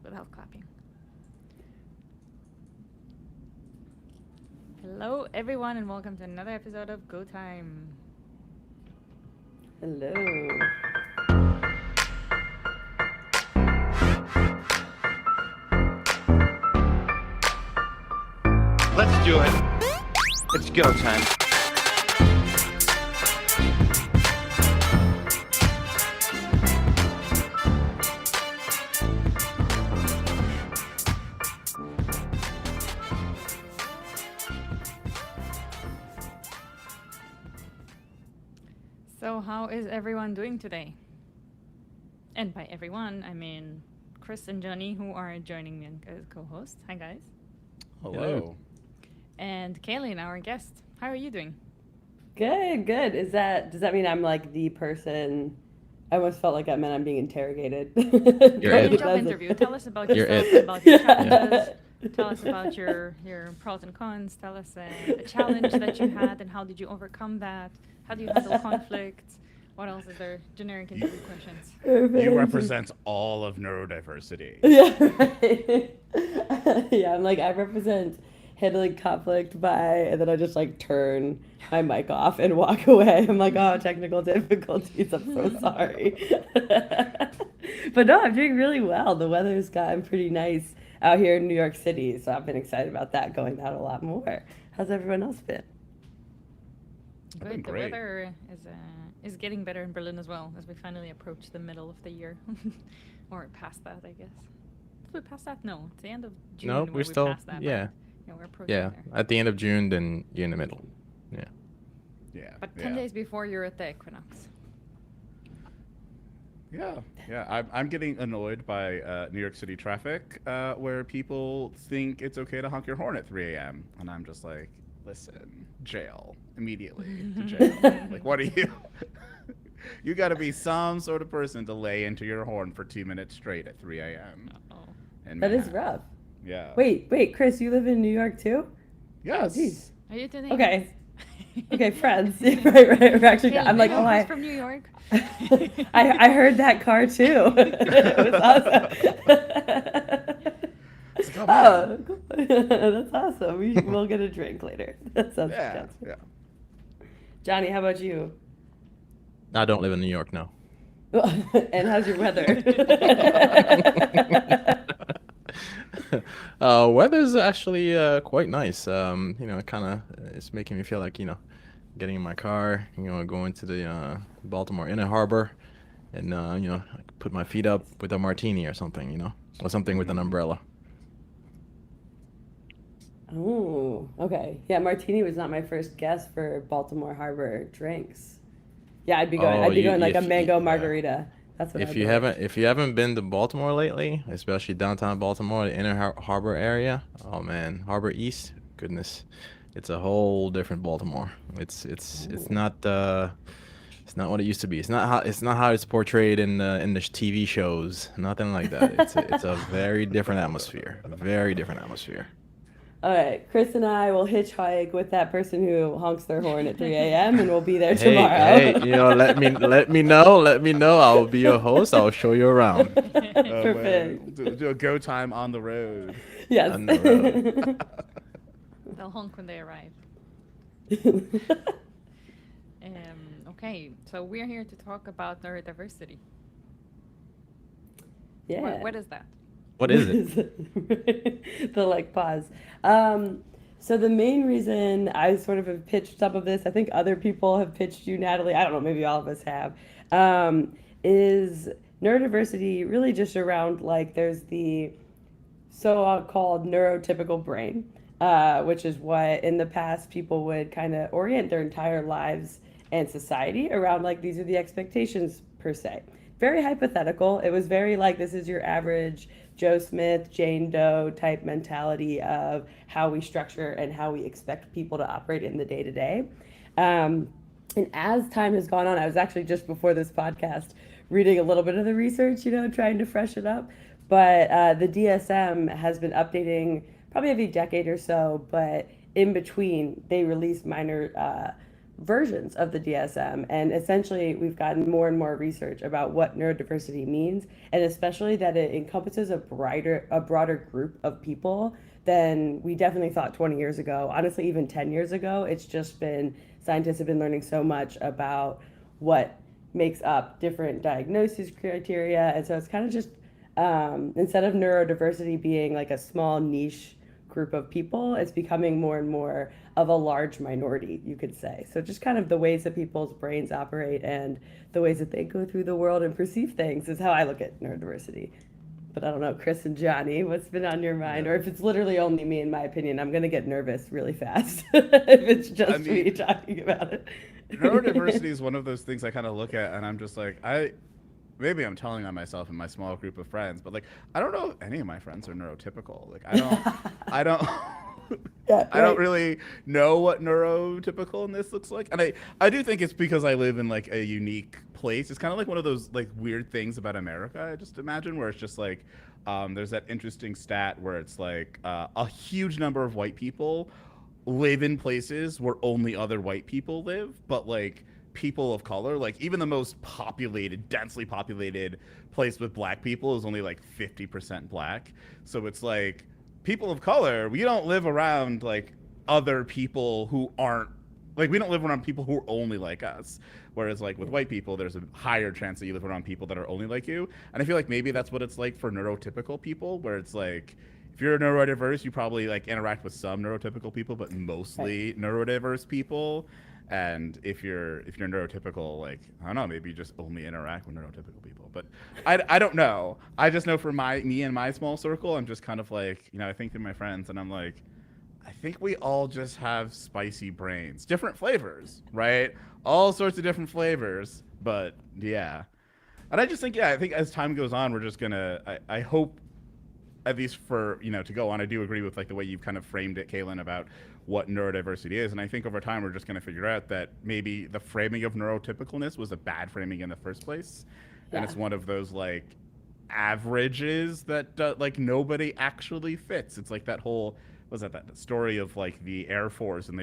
without clapping. Hello, everyone, and welcome to another episode of Go Time. Hello. Let's do it. It's go time. So, how is everyone doing today? And by everyone, I mean Kris and Johnny, who are joining me as co-hosts. Hi, guys. Hello. And Kaylyn, our guest. How are you doing? Good. Does that mean I'm like the person? I almost felt like that meant I'm being interrogated. You're in a Ed. job interview. Tell us about You're yourself, Ed. about your challenges. Tell us about your pros and cons. Tell us a challenge that you had and how did you overcome that? How do you handle conflict? What else is there? Generic interview questions. You represent all of neurodiversity. Yeah, right. Yeah, I'm like, I represent handling conflict and then I just like turn my mic off and walk away. I'm like, oh, technical difficulties. I'm so sorry. But no, I'm doing really well. The weather's gotten pretty nice out here in New York City, so I've been excited about that, going out a lot more. How's everyone else been? been Good. The great. weather is getting better in Berlin as well as we finally approach the middle of the year, or past that, I guess. Did we pass that? No, it's the end of June. No, where we're we still, passed that, yeah, but, we're approaching yeah. there. At the end of June, then you're in the middle. Yeah. Yeah. But 10 days before you're at the equinox. Yeah. I'm getting annoyed by New York City traffic, where people think it's okay to honk your horn at 3 a.m. And I'm just like, listen, jail immediately to jail. Like, what are you? You got to be some sort of person to lay into your horn for 2 minutes straight at 3 a.m. Uh-oh. That is rough. Yeah. Wait, Kris, you live in New York too? Yes. Oh, geez. Are you today? Okay. Okay, friends. right. We're actually. Kaylyn, I'm like, you know oh, Kris I. from New York. I heard that car too. It was awesome. It's like, oh, Oh, cool. That's awesome. We'll get a drink later. That sounds yeah. good. Yeah. Johnny, how about you? I don't live in New York now. And how's your weather? Weather's actually quite nice. Kind of it's making me feel like getting in my car, going to the Baltimore Inner Harbor, and like put my feet up with a martini or something, or something with an umbrella. Oh, okay. Yeah, martini was not my first guess for Baltimore Harbor drinks. Yeah, I'd be going. Oh, I'd be you- going like a if- mango yeah. margarita. That's what. If I'd you go with. haven't been to Baltimore lately, especially downtown Baltimore, the Harbor area, oh man, Harbor East, goodness, it's a whole different Baltimore. It's not it's not what it used to be. It's not how it's portrayed in the TV shows. Nothing like that. It's a very different atmosphere. Very different atmosphere. All right, Kris and I will hitchhike with that person who honks their horn at 3 a.m. and we'll be there Hey, tomorrow. let me know. Let me know. I will be your host. I'll show you around. Oh, Perfect. man. Do a go time on the road. Yes. On the road. They'll honk when they arrive. Okay, so we're here to talk about neurodiversity. Yeah. What is that? What is it? The like pause. So the main reason I sort of have pitched some of this, I think other people have pitched you, Natalie, I don't know, maybe all of us have, is neurodiversity really just around like there's the so-called neurotypical brain, which is what in the past people would kind of orient their entire lives and society around, like these are the expectations per se. Very hypothetical. It was very like this is your average Joe Smith, Jane Doe type mentality of how we structure and how we expect people to operate in the day to day. And as time has gone on, I was actually just before this podcast reading a little bit of the research, trying to freshen up. But the DSM has been updating probably every decade or so, but in between, they release minor versions of the DSM, and essentially we've gotten more and more research about what neurodiversity means, and especially that it encompasses a broader group of people than we definitely thought 20 years ago. Honestly, even 10 years ago, it's just been, scientists have been learning so much about what makes up different diagnosis criteria, and so it's kind of just instead of neurodiversity being like a small niche group of people, it's becoming more and more of a large minority, you could say. So just kind of the ways that people's brains operate and the ways that they go through the world and perceive things is how I look at neurodiversity. But I don't know, Kris and Johnny, what's been on your mind? Or if it's literally only me, in my opinion, I'm going to get nervous really fast if it's just me talking about it. Neurodiversity is one of those things I kind of look at and I'm just like, maybe I'm telling on myself and my small group of friends, but like, I don't know if any of my friends are neurotypical. Like, I don't really know what neurotypicalness looks like. And I do think it's because I live in like a unique place. It's kind of like one of those like weird things about America, I just imagine, where it's just like, there's that interesting stat where it's like a huge number of white people live in places where only other white people live, but like people of color, like even the most populated, densely populated place with black people is only like 50% black. So it's like people of color, we don't live around like other people who aren't, like we don't live around people who are only like us. Whereas like with white people, there's a higher chance that you live around people that are only like you. And I feel like maybe that's what it's like for neurotypical people, where it's like, if you're neurodiverse, you probably like interact with some neurotypical people, but mostly neurodiverse people. And if you're neurotypical, like, I don't know, maybe you just only interact with neurotypical people. But I don't know. I just know for me and my small circle, I'm just kind of like, I think to my friends and I'm like, I think we all just have spicy brains. Different flavors, right? All sorts of different flavors. But yeah. And I just think, I think as time goes on, we're just gonna, I hope, at least for, to go on, I do agree with like the way you've kind of framed it, Kaylyn, about what neurodiversity is. And I think over time, we're just going to figure out that maybe the framing of neurotypicalness was a bad framing in the first place. Yeah. And it's one of those like averages that like nobody actually fits. It's like that whole, was that story of like the Air Force, and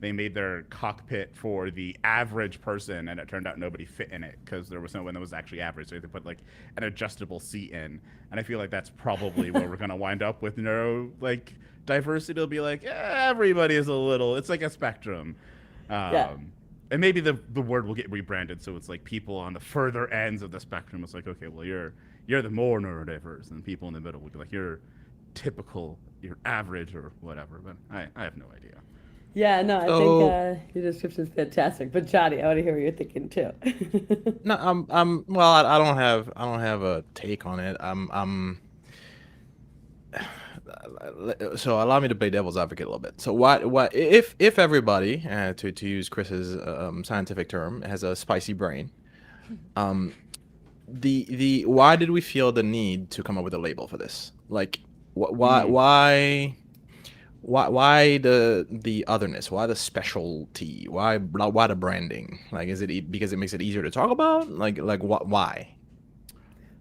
they made their cockpit for the average person, and it turned out nobody fit in it because there was no one that was actually average. So they put like an adjustable seat in, and I feel like that's probably where we're gonna wind up with like diversity. It'll be like everybody is a little. It's like a spectrum. And maybe the word will get rebranded, so it's like people on the further ends of the spectrum. It's like, okay, well you're the more neurodiverse, and people in the middle would be like you're typical, you're average or whatever, but I have no idea. Yeah, no, I think your description is fantastic. But Johnny, I want to hear what you're thinking too. No, well, I don't have a take on it. So allow me to play devil's advocate a little bit. So what if everybody, to use Kris's scientific term, has a spicy brain, the why did we feel the need to come up with a label for this? Like, why the otherness? Why the specialty? Why the branding? Like, is it because it makes it easier to talk about? Like what? Why?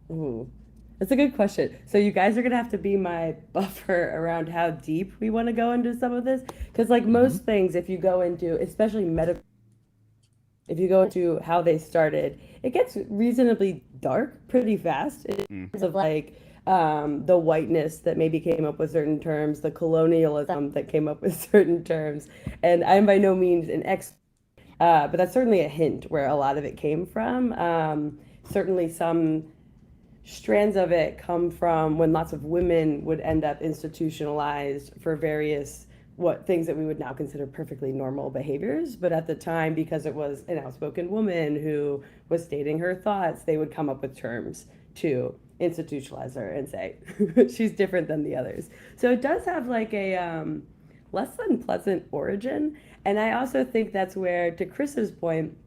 Ooh, that's a good question. So you guys are gonna have to be my buffer around how deep we want to go into some of this, because like most things, if you go into, especially medical, if you go into how they started, it gets reasonably dark pretty fast in terms of like the whiteness that maybe came up with certain terms, the colonialism that came up with certain terms. And I'm by no means an expert, but that's certainly a hint where a lot of it came from. Certainly some strands of it come from when lots of women would end up institutionalized for various things that we would now consider perfectly normal behaviors. But at the time, because it was an outspoken woman who was stating her thoughts, they would come up with terms to institutionalize her and say she's different than the others. So it does have like a less than pleasant origin. And I also think that's where, to Kris's point,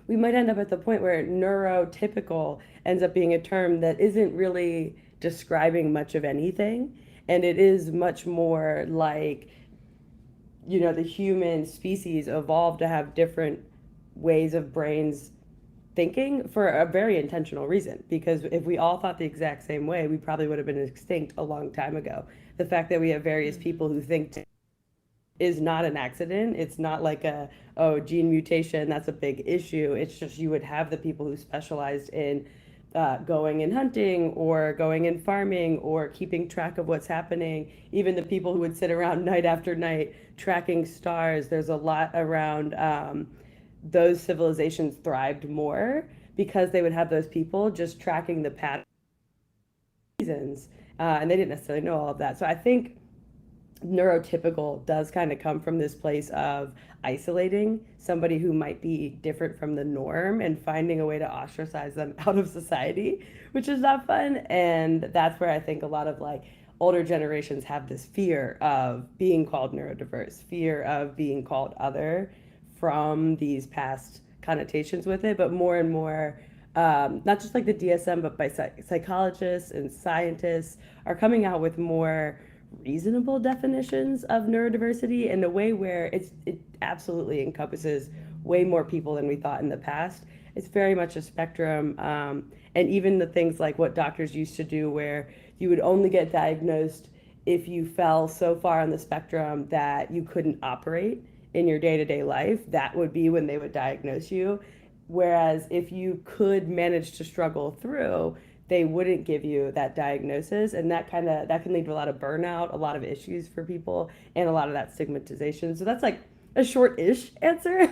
we might end up at the point where neurotypical ends up being a term that isn't really describing much of anything. And it is much more like, the human species evolved to have different ways of brains thinking for a very intentional reason. Because if we all thought the exact same way, we probably would have been extinct a long time ago. The fact that we have various people who think is not an accident. It's not like a, oh, gene mutation, that's a big issue. It's just you would have the people who specialized in going and hunting or going and farming or keeping track of what's happening. Even the people who would sit around night after night tracking stars. There's a lot around those civilizations thrived more because they would have those people just tracking the patterns and they didn't necessarily know all of that. So I think neurotypical does kind of come from this place of isolating somebody who might be different from the norm and finding a way to ostracize them out of society, which is not fun. And that's where I think a lot of like older generations have this fear of being called neurodiverse, fear of being called other from these past connotations with it, but more and more not just like the DSM, but by psychologists and scientists are coming out with more reasonable definitions of neurodiversity in a way where it absolutely encompasses way more people than we thought in the past. It's very much a spectrum, and even the things like what doctors used to do, where you would only get diagnosed if you fell so far on the spectrum that you couldn't operate in your day-to-day life. That would be when they would diagnose you. Whereas if you could manage to struggle through, they wouldn't give you that diagnosis, and that can lead to a lot of burnout, a lot of issues for people, and a lot of that stigmatization. So that's like a short-ish answer.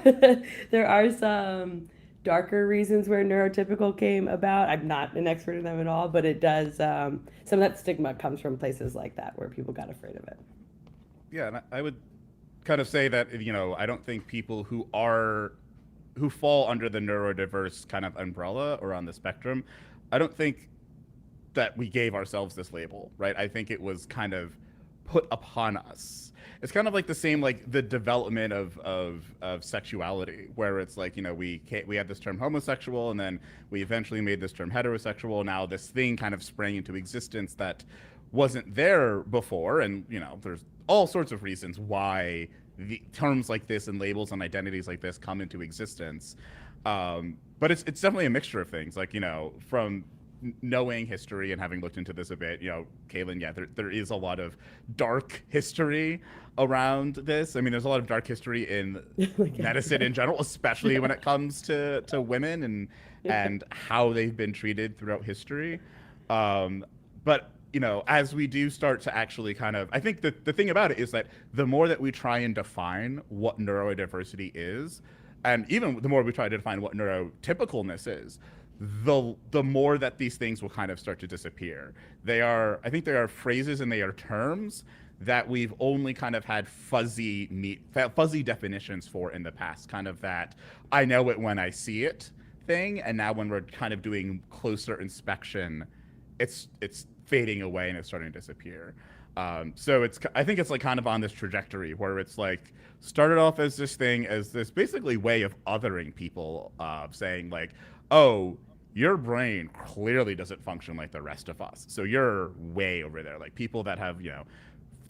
There are some darker reasons where neurotypical came about. I'm not an expert in them at all, but it does. Some of that stigma comes from places like that where people got afraid of it. Yeah, and I would kind of say that, I don't think people who fall under the neurodiverse kind of umbrella or on the spectrum, I don't think that we gave ourselves this label, right? I think it was kind of put upon us. It's kind of like the same, like the development of sexuality, where it's like, we had this term homosexual, and then we eventually made this term heterosexual. Now this thing kind of sprang into existence that wasn't there before, and there's all sorts of reasons why the terms like this and labels and identities like this come into existence. But it's definitely a mixture of things. Like, from knowing history and having looked into this a bit, Kaylyn, yeah, there is a lot of dark history around this. I mean, there's a lot of dark history in medicine in general, especially when it comes to women and how they've been treated throughout history. But as we do start to actually kind of, I think the thing about it is that the more that we try and define what neurodiversity is, and even the more we try to define what neurotypicalness is, the more that these things will kind of start to disappear. I think they are phrases and they are terms that we've only kind of had fuzzy definitions for in the past, kind of that I know it when I see it thing, and now when we're kind of doing closer inspection, it's fading away and it's starting to disappear. So I think it's like kind of on this trajectory where it's like started off as this thing, as this basically way of othering people, saying like, oh, your brain clearly doesn't function like the rest of us, so you're way over there. Like people that have,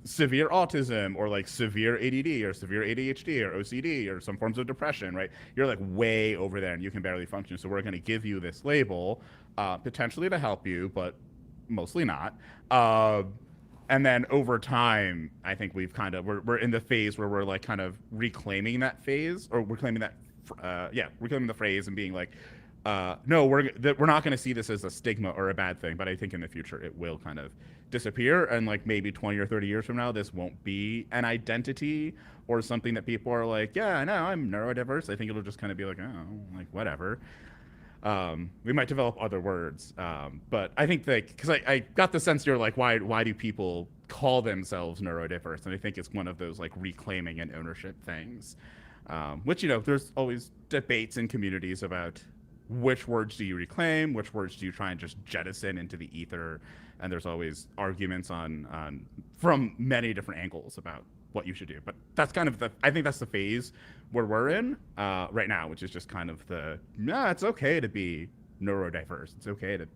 severe autism or like severe ADD or severe ADHD or OCD or some forms of depression, right? You're like way over there and you can barely function. So we're going to give you this label, potentially to help you, but mostly not. And then over time, I think we've kind of, we're in the phase where we're like kind of reclaiming that phase, or reclaiming the phrase and being like, no, we're not going to see this as a stigma or a bad thing, but I think in the future it will kind of disappear, and like maybe 20 or 30 years from now, this won't be an identity or something that people are like, yeah, I know, I'm neurodiverse. I think it'll just kind of be like, oh, like whatever. We might develop other words, but I think that because I got the sense you're like, why do people call themselves neurodiverse? And I think it's one of those like reclaiming and ownership things, which there's always debates in communities about which words do you reclaim, which words do you try and just jettison into the ether, and there's always arguments on from many different angles about what you should do. But that's kind of I think that's the phase where we're in right now, which is just kind of it's okay to be neurodiverse. It's okay to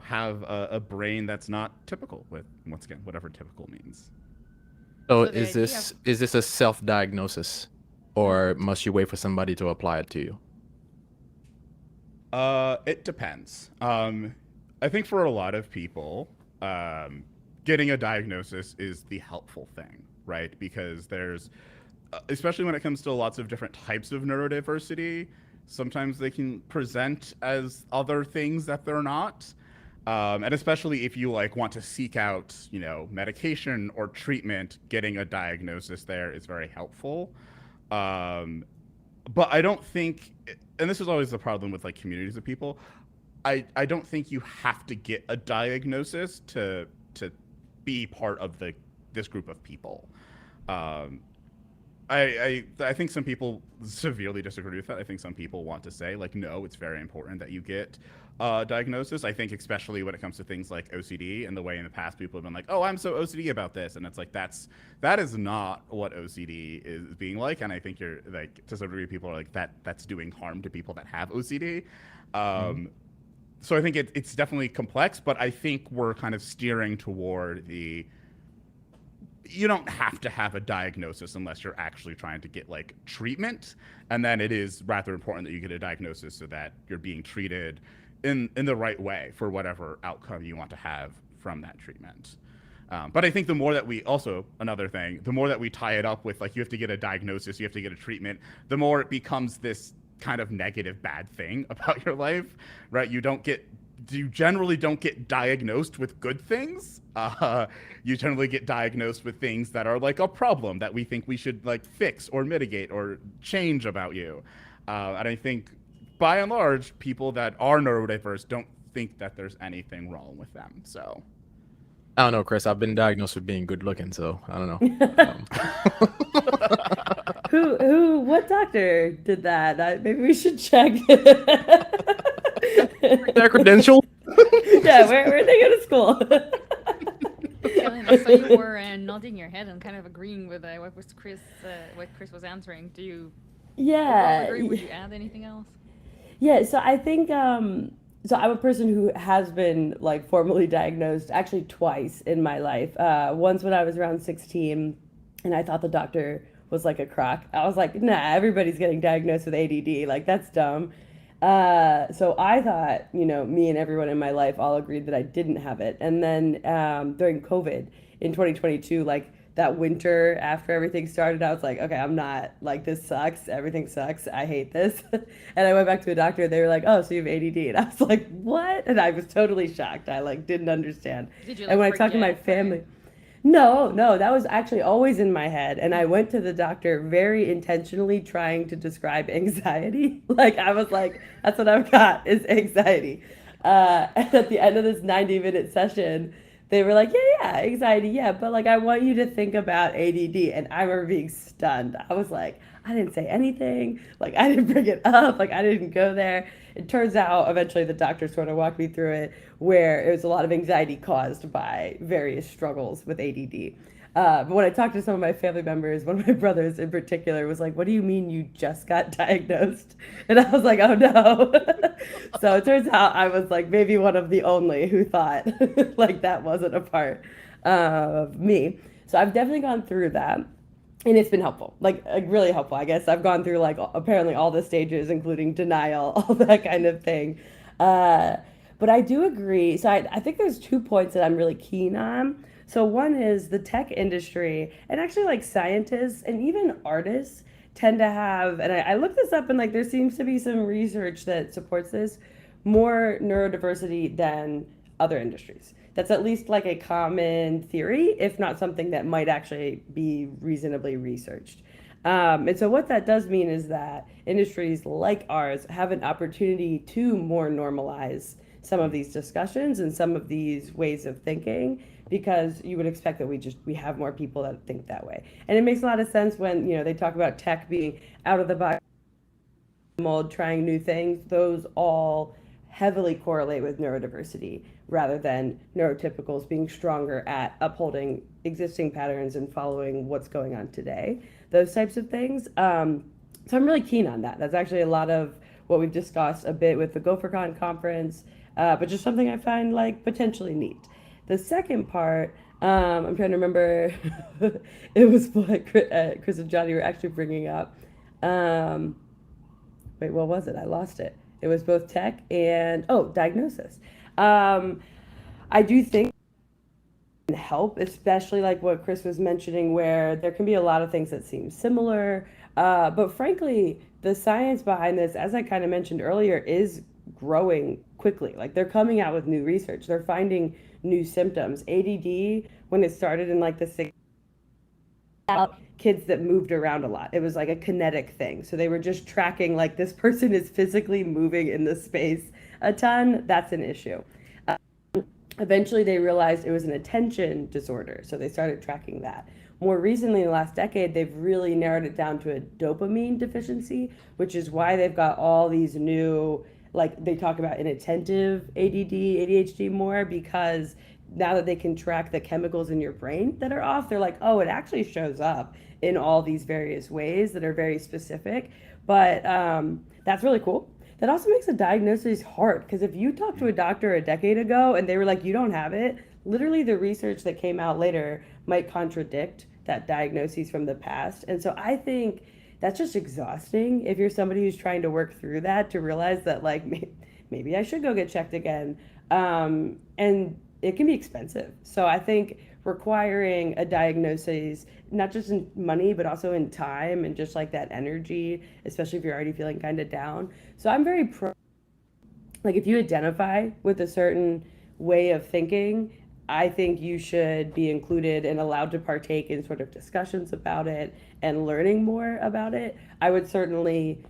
have a brain that's not typical, with once again whatever typical means. So is this a self-diagnosis, or must you wait for somebody to apply it to you? It depends. I think for a lot of people, getting a diagnosis is the helpful thing, right? Because there's, especially when it comes to lots of different types of neurodiversity, sometimes they can present as other things that they're not. And especially if you like want to seek out, medication or treatment, getting a diagnosis there is very helpful. But I don't think, and this is always the problem with like communities of people, I don't think you have to get a diagnosis to be part of this group of people. I think some people severely disagree with that. I think some people want to say like, no, it's very important that you get diagnosis. I think especially when it comes to things like OCD and the way in the past people have been like, oh, I'm so OCD about this, and it's like that is not what OCD is being like. And I think you're like, to some degree, people are like that's doing harm to people that have OCD. So I think it's definitely complex, but I think we're kind of steering toward you don't have to have a diagnosis unless you're actually trying to get like treatment. And then it is rather important that you get a diagnosis so that you're being treated in the right way for whatever outcome you want to have from that treatment. But I think the more that the more that we tie it up with like, you have to get a diagnosis, you have to get a treatment, the more it becomes this kind of negative bad thing about your life, right? You generally don't get diagnosed with good things. You generally get diagnosed with things that are like a problem that we think we should like fix or mitigate or change about you. And I think by and large, people that are neurodiverse don't think that there's anything wrong with them. So I don't know, Kris. I've been diagnosed with being good looking, so I don't know. What doctor did that? Maybe we should check. Their credential? Yeah, where they go to school? Kaylyn, I saw you were nodding your head and kind of agreeing with what Kris was answering. Do you agree? Would you add anything else? Yeah, so I think so I'm a person who has been like formally diagnosed actually twice in my life. Once when I was around 16, and I thought the doctor was like a crock. I was like, nah, everybody's getting diagnosed with ADD. Like, that's dumb. So I thought, me and everyone in my life all agreed that I didn't have it. And then during COVID in 2022, like that winter after everything started, I was like, okay, I'm not, like, this sucks. Everything sucks. I hate this. And I went back to a doctor. They were like, oh, so you have ADD. And I was like, what? And I was totally shocked. I like didn't understand. Did you, and when I talked to my family, no, that was actually always in my head. And I went to the doctor very intentionally trying to describe anxiety. Like, I was like, that's what I've got is anxiety. And at the end of this 90-minute session, they were like, yeah, anxiety, yeah. But like, I want you to think about ADD. And I remember being stunned. I was like, I didn't say anything. Like, I didn't bring it up. Like, I didn't go there. It turns out eventually the doctor sort of walked me through it, where it was a lot of anxiety caused by various struggles with ADD. But when I talked to some of my family members, one of my brothers in particular was like, what do you mean you just got diagnosed? And I was like, oh no. So it turns out I was like maybe one of the only who thought like that wasn't a part of me. So I've definitely gone through that. And it's been helpful, like really helpful, I guess. I've gone through like apparently all the stages, including denial, all that kind of thing. But I do agree. So I think there's 2 points that I'm really keen on. So one is the tech industry, and actually like scientists and even artists tend to have, and I looked this up and like there seems to be some research that supports this, more neurodiversity than other industries. That's at least like a common theory, if not something that might actually be reasonably researched. And so what that does mean is that industries like ours have an opportunity to more normalize some of these discussions and some of these ways of thinking, because you would expect that we have more people that think that way. And it makes a lot of sense when, they talk about tech being out of the box mold, trying new things. Those all heavily correlate with neurodiversity rather than neurotypicals being stronger at upholding existing patterns and following what's going on today, those types of things. So I'm really keen on that. That's actually a lot of what we've discussed a bit with the GopherCon conference, but just something I find like potentially neat. The second part, I'm trying to remember, it was what Kris and Johnny were actually bringing up. Wait, what was it? I lost it. It was both tech and, diagnosis. I do think help, especially like what Kris was mentioning, where there can be a lot of things that seem similar. But frankly, the science behind this, as I kind of mentioned earlier, is growing quickly. Like they're coming out with new research. They're finding new symptoms. ADD, when it started in like the 60s, kids that moved around a lot. It was like a kinetic thing. So they were just tracking like this person is physically moving in the space a ton. That's an issue. Eventually, they realized it was an attention disorder, so they started tracking that. More recently, in the last decade, they've really narrowed it down to a dopamine deficiency, which is why they've got all these new, like they talk about inattentive ADD, ADHD more, because now that they can track the chemicals in your brain that are off, they're like, oh, it actually shows up in all these various ways that are very specific. But that's really cool. That also makes a diagnosis hard, because if you talked to a doctor a decade ago and they were like, you don't have it, literally the research that came out later might contradict that diagnosis from the past. And so I think that's just exhausting if you're somebody who's trying to work through that, to realize that like maybe I should go get checked again. And it can be expensive. So I think requiring a diagnosis, not just in money, but also in time and just like that energy, especially if you're already feeling kind of down. So I'm very pro, like if you identify with a certain way of thinking, I think you should be included and allowed to partake in sort of discussions about it and learning more about it. I would certainly,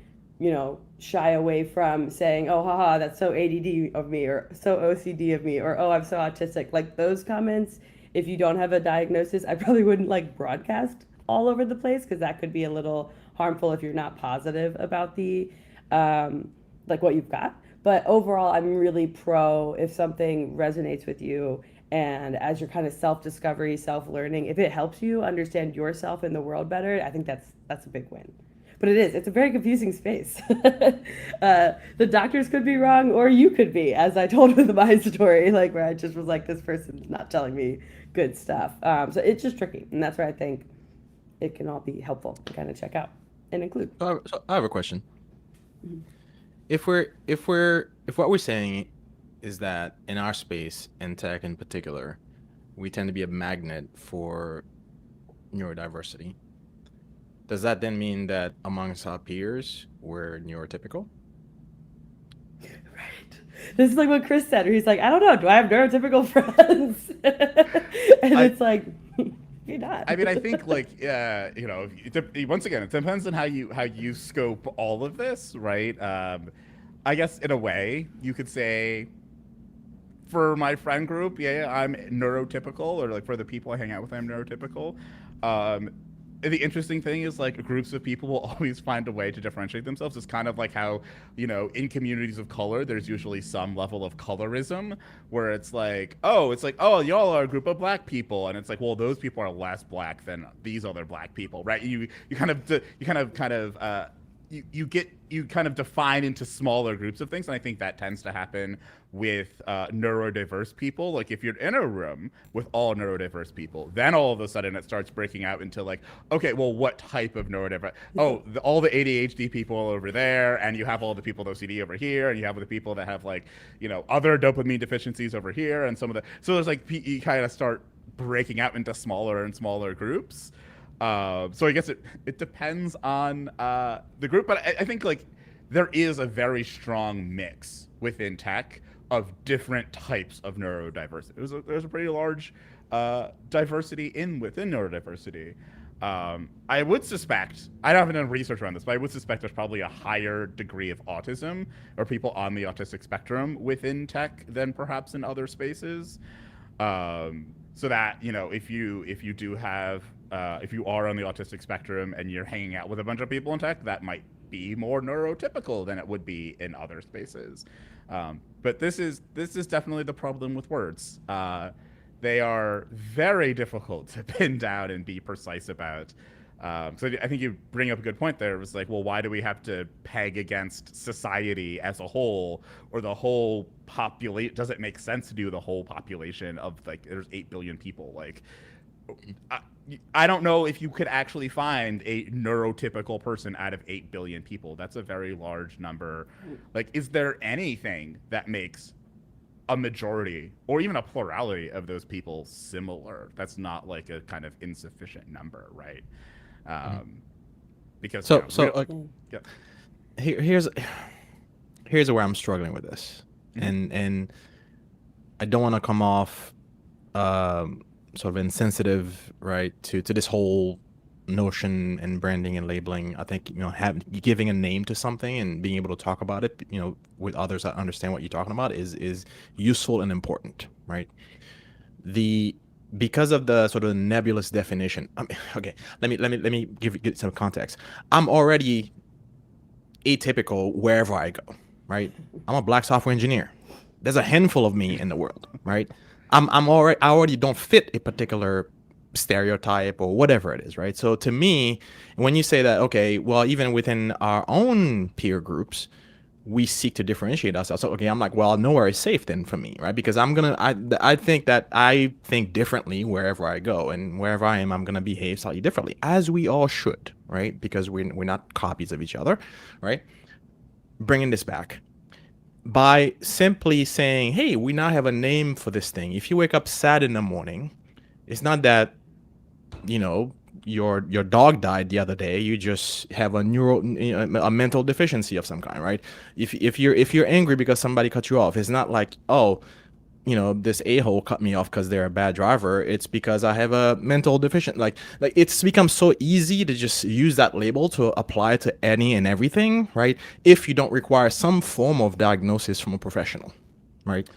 shy away from saying, oh, haha, that's so ADD of me, or so OCD of me, or oh, I'm so autistic. Like those comments, if you don't have a diagnosis, I probably wouldn't like broadcast all over the place, because that could be a little harmful if you're not positive about the like what you've got. But overall, I'm really pro if something resonates with you, and as your kind of self-discovery, self-learning, if it helps you understand yourself and the world better, I think that's a big win. But it's a very confusing space. The doctors could be wrong, or you could be, as I told with my story, like where I just was like, this person's not telling me good stuff. So it's just tricky, and that's where I think it can all be helpful to kind of check out and include. So I have a question. If what we're saying is that in our space, in tech in particular, we tend to be a magnet for neurodiversity, does that then mean that amongst our peers, we're neurotypical? Right. This is like what Kris said, where he's like, I don't know, do I have neurotypical friends? And it's like, you're not. I mean, I think like, once again, it depends on how you scope all of this, right? I guess in a way, you could say, for my friend group, yeah, I'm neurotypical, or like for the people I hang out with, I'm neurotypical. The interesting thing is like groups of people will always find a way to differentiate themselves. It's kind of like how, in communities of color, there's usually some level of colorism where it's like, oh, y'all are a group of black people. And it's like, well, those people are less black than these other black people, right? You kind of define into smaller groups of things. And I think that tends to happen with neurodiverse people. Like if you're in a room with all neurodiverse people, then all of a sudden it starts breaking out into like, okay, well, what type of neurodiverse? Oh, all the ADHD people over there, and you have all the people with OCD over here, and you have the people that have like, other dopamine deficiencies over here, and so there's like, you kind of start breaking out into smaller and smaller groups. So I guess it depends on the group, but I think like there is a very strong mix within tech of different types of neurodiversity. There's a pretty large diversity within neurodiversity. I would suspect, I haven't done research around this, but I would suspect there's probably a higher degree of autism or people on the autistic spectrum within tech than perhaps in other spaces. So that, if you do have, if you are on the autistic spectrum and you're hanging out with a bunch of people in tech, that might be more neurotypical than it would be in other spaces. But this is definitely the problem with words. They are very difficult to pin down and be precise about. So I think you bring up a good point there. It was like, well, why do we have to peg against society as a whole, or the whole population? Does it make sense to do the whole population of like, there's 8 billion people? Like, I don't know if you could actually find a neurotypical person out of 8 billion people. That's a very large number. Like, is there anything that makes a majority or even a plurality of those people similar. That's not like a kind of insufficient number, right? Because yeah. Here's where I'm struggling with this, and I don't want to come off sort of insensitive, right, to this whole notion and branding and labeling. I think, giving a name to something and being able to talk about it, with others that understand what you're talking about is useful and important, right? Because of the sort of nebulous definition. Okay, let me give some context. I'm already atypical wherever I go, right? I'm a black software engineer. There's a handful of me in the world, right? I already don't fit a particular stereotype or whatever it is, right? So to me, when you say that, okay, well, even within our own peer groups, we seek to differentiate ourselves. So, okay, I'm like, well, nowhere is safe then for me, right? Because I think that I think differently wherever I go, and wherever I am, I'm gonna behave slightly differently, as we all should, right? Because we're not copies of each other, right? Bringing this back by simply saying, hey, we now have a name for this thing. If you wake up sad in the morning, it's not that, your dog died the other day. You just have a mental deficiency of some kind, right? If you're angry because somebody cut you off, it's not like, oh, this a-hole cut me off because they're a bad driver. It's because I have a mental deficient. Like it's become so easy to just use that label to apply to any and everything, right? If you don't require some form of diagnosis from a professional, right?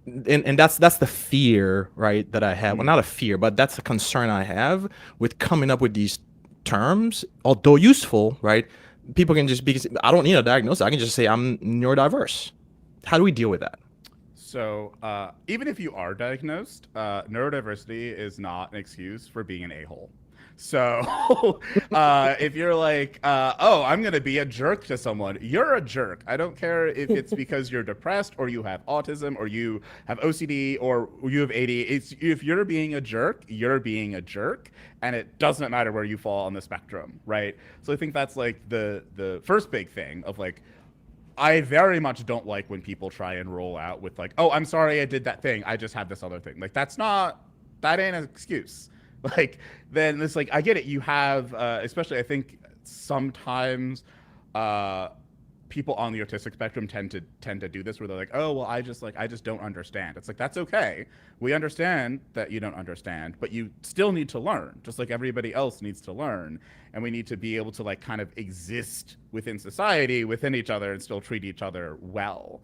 And that's the fear, right, that I have. Well, not a fear, but that's a concern I have with coming up with these terms. Although useful, right? People can just I don't need a diagnosis. I can just say I'm neurodiverse. How do we deal with that? So even if you are diagnosed, neurodiversity is not an excuse for being an a-hole. So if you're like, oh, I'm going to be a jerk to someone, you're a jerk. I don't care if it's because you're depressed or you have autism or you have OCD or you have ADHD. If you're being a jerk, you're being a jerk. And it doesn't matter where you fall on the spectrum, right? So I think that's like the first big thing of like, I very much don't like when people try and roll out with like, oh, I'm sorry I did that thing. I just have this other thing. Like, that ain't an excuse. Like, then it's like, I get it. You have, especially I think sometimes people on the autistic spectrum tend to do this where they're like, oh, well, I just don't understand. It's like, that's okay. We understand that you don't understand, but you still need to learn, just like everybody else needs to learn. And we need to be able to like kind of exist within society, within each other, and still treat each other well.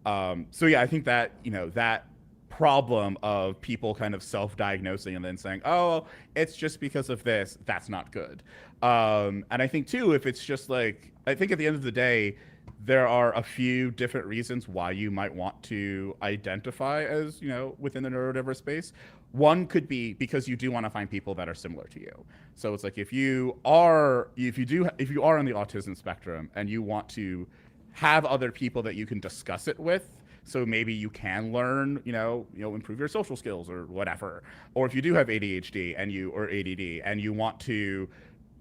So yeah, I think that, that problem of people kind of self-diagnosing and then saying, oh, it's just because of this, that's not good. And I think too, if it's just like, I think at the end of the day, there are a few different reasons why you might want to identify as, within the neurodiverse space. One could be because you do want to find people that are similar to you. So it's like, if you are on the autism spectrum and you want to have other people that you can discuss it with, so maybe you can learn, improve your social skills or whatever. Or if you do have ADHD or ADD and you want to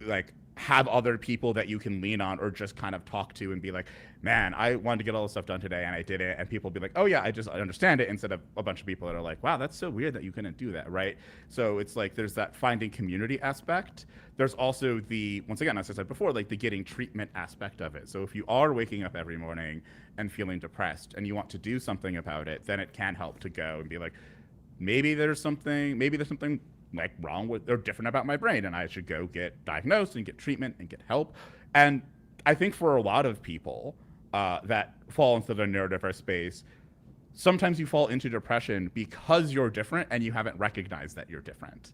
like have other people that you can lean on or just kind of talk to and be like, man, I wanted to get all this stuff done today and I did it. And people be like, oh yeah, I understand it, instead of a bunch of people that are like, wow, that's so weird that you couldn't do that, right? So it's like, there's that finding community aspect. There's also once again, as I said before, like the getting treatment aspect of it. So if you are waking up every morning and feeling depressed and you want to do something about it, then it can help to go and be like, maybe there's something like wrong with or different about my brain, and I should go get diagnosed and get treatment and get help. And I think for a lot of people that fall into the neurodiverse space, sometimes you fall into depression because you're different and you haven't recognized that you're different.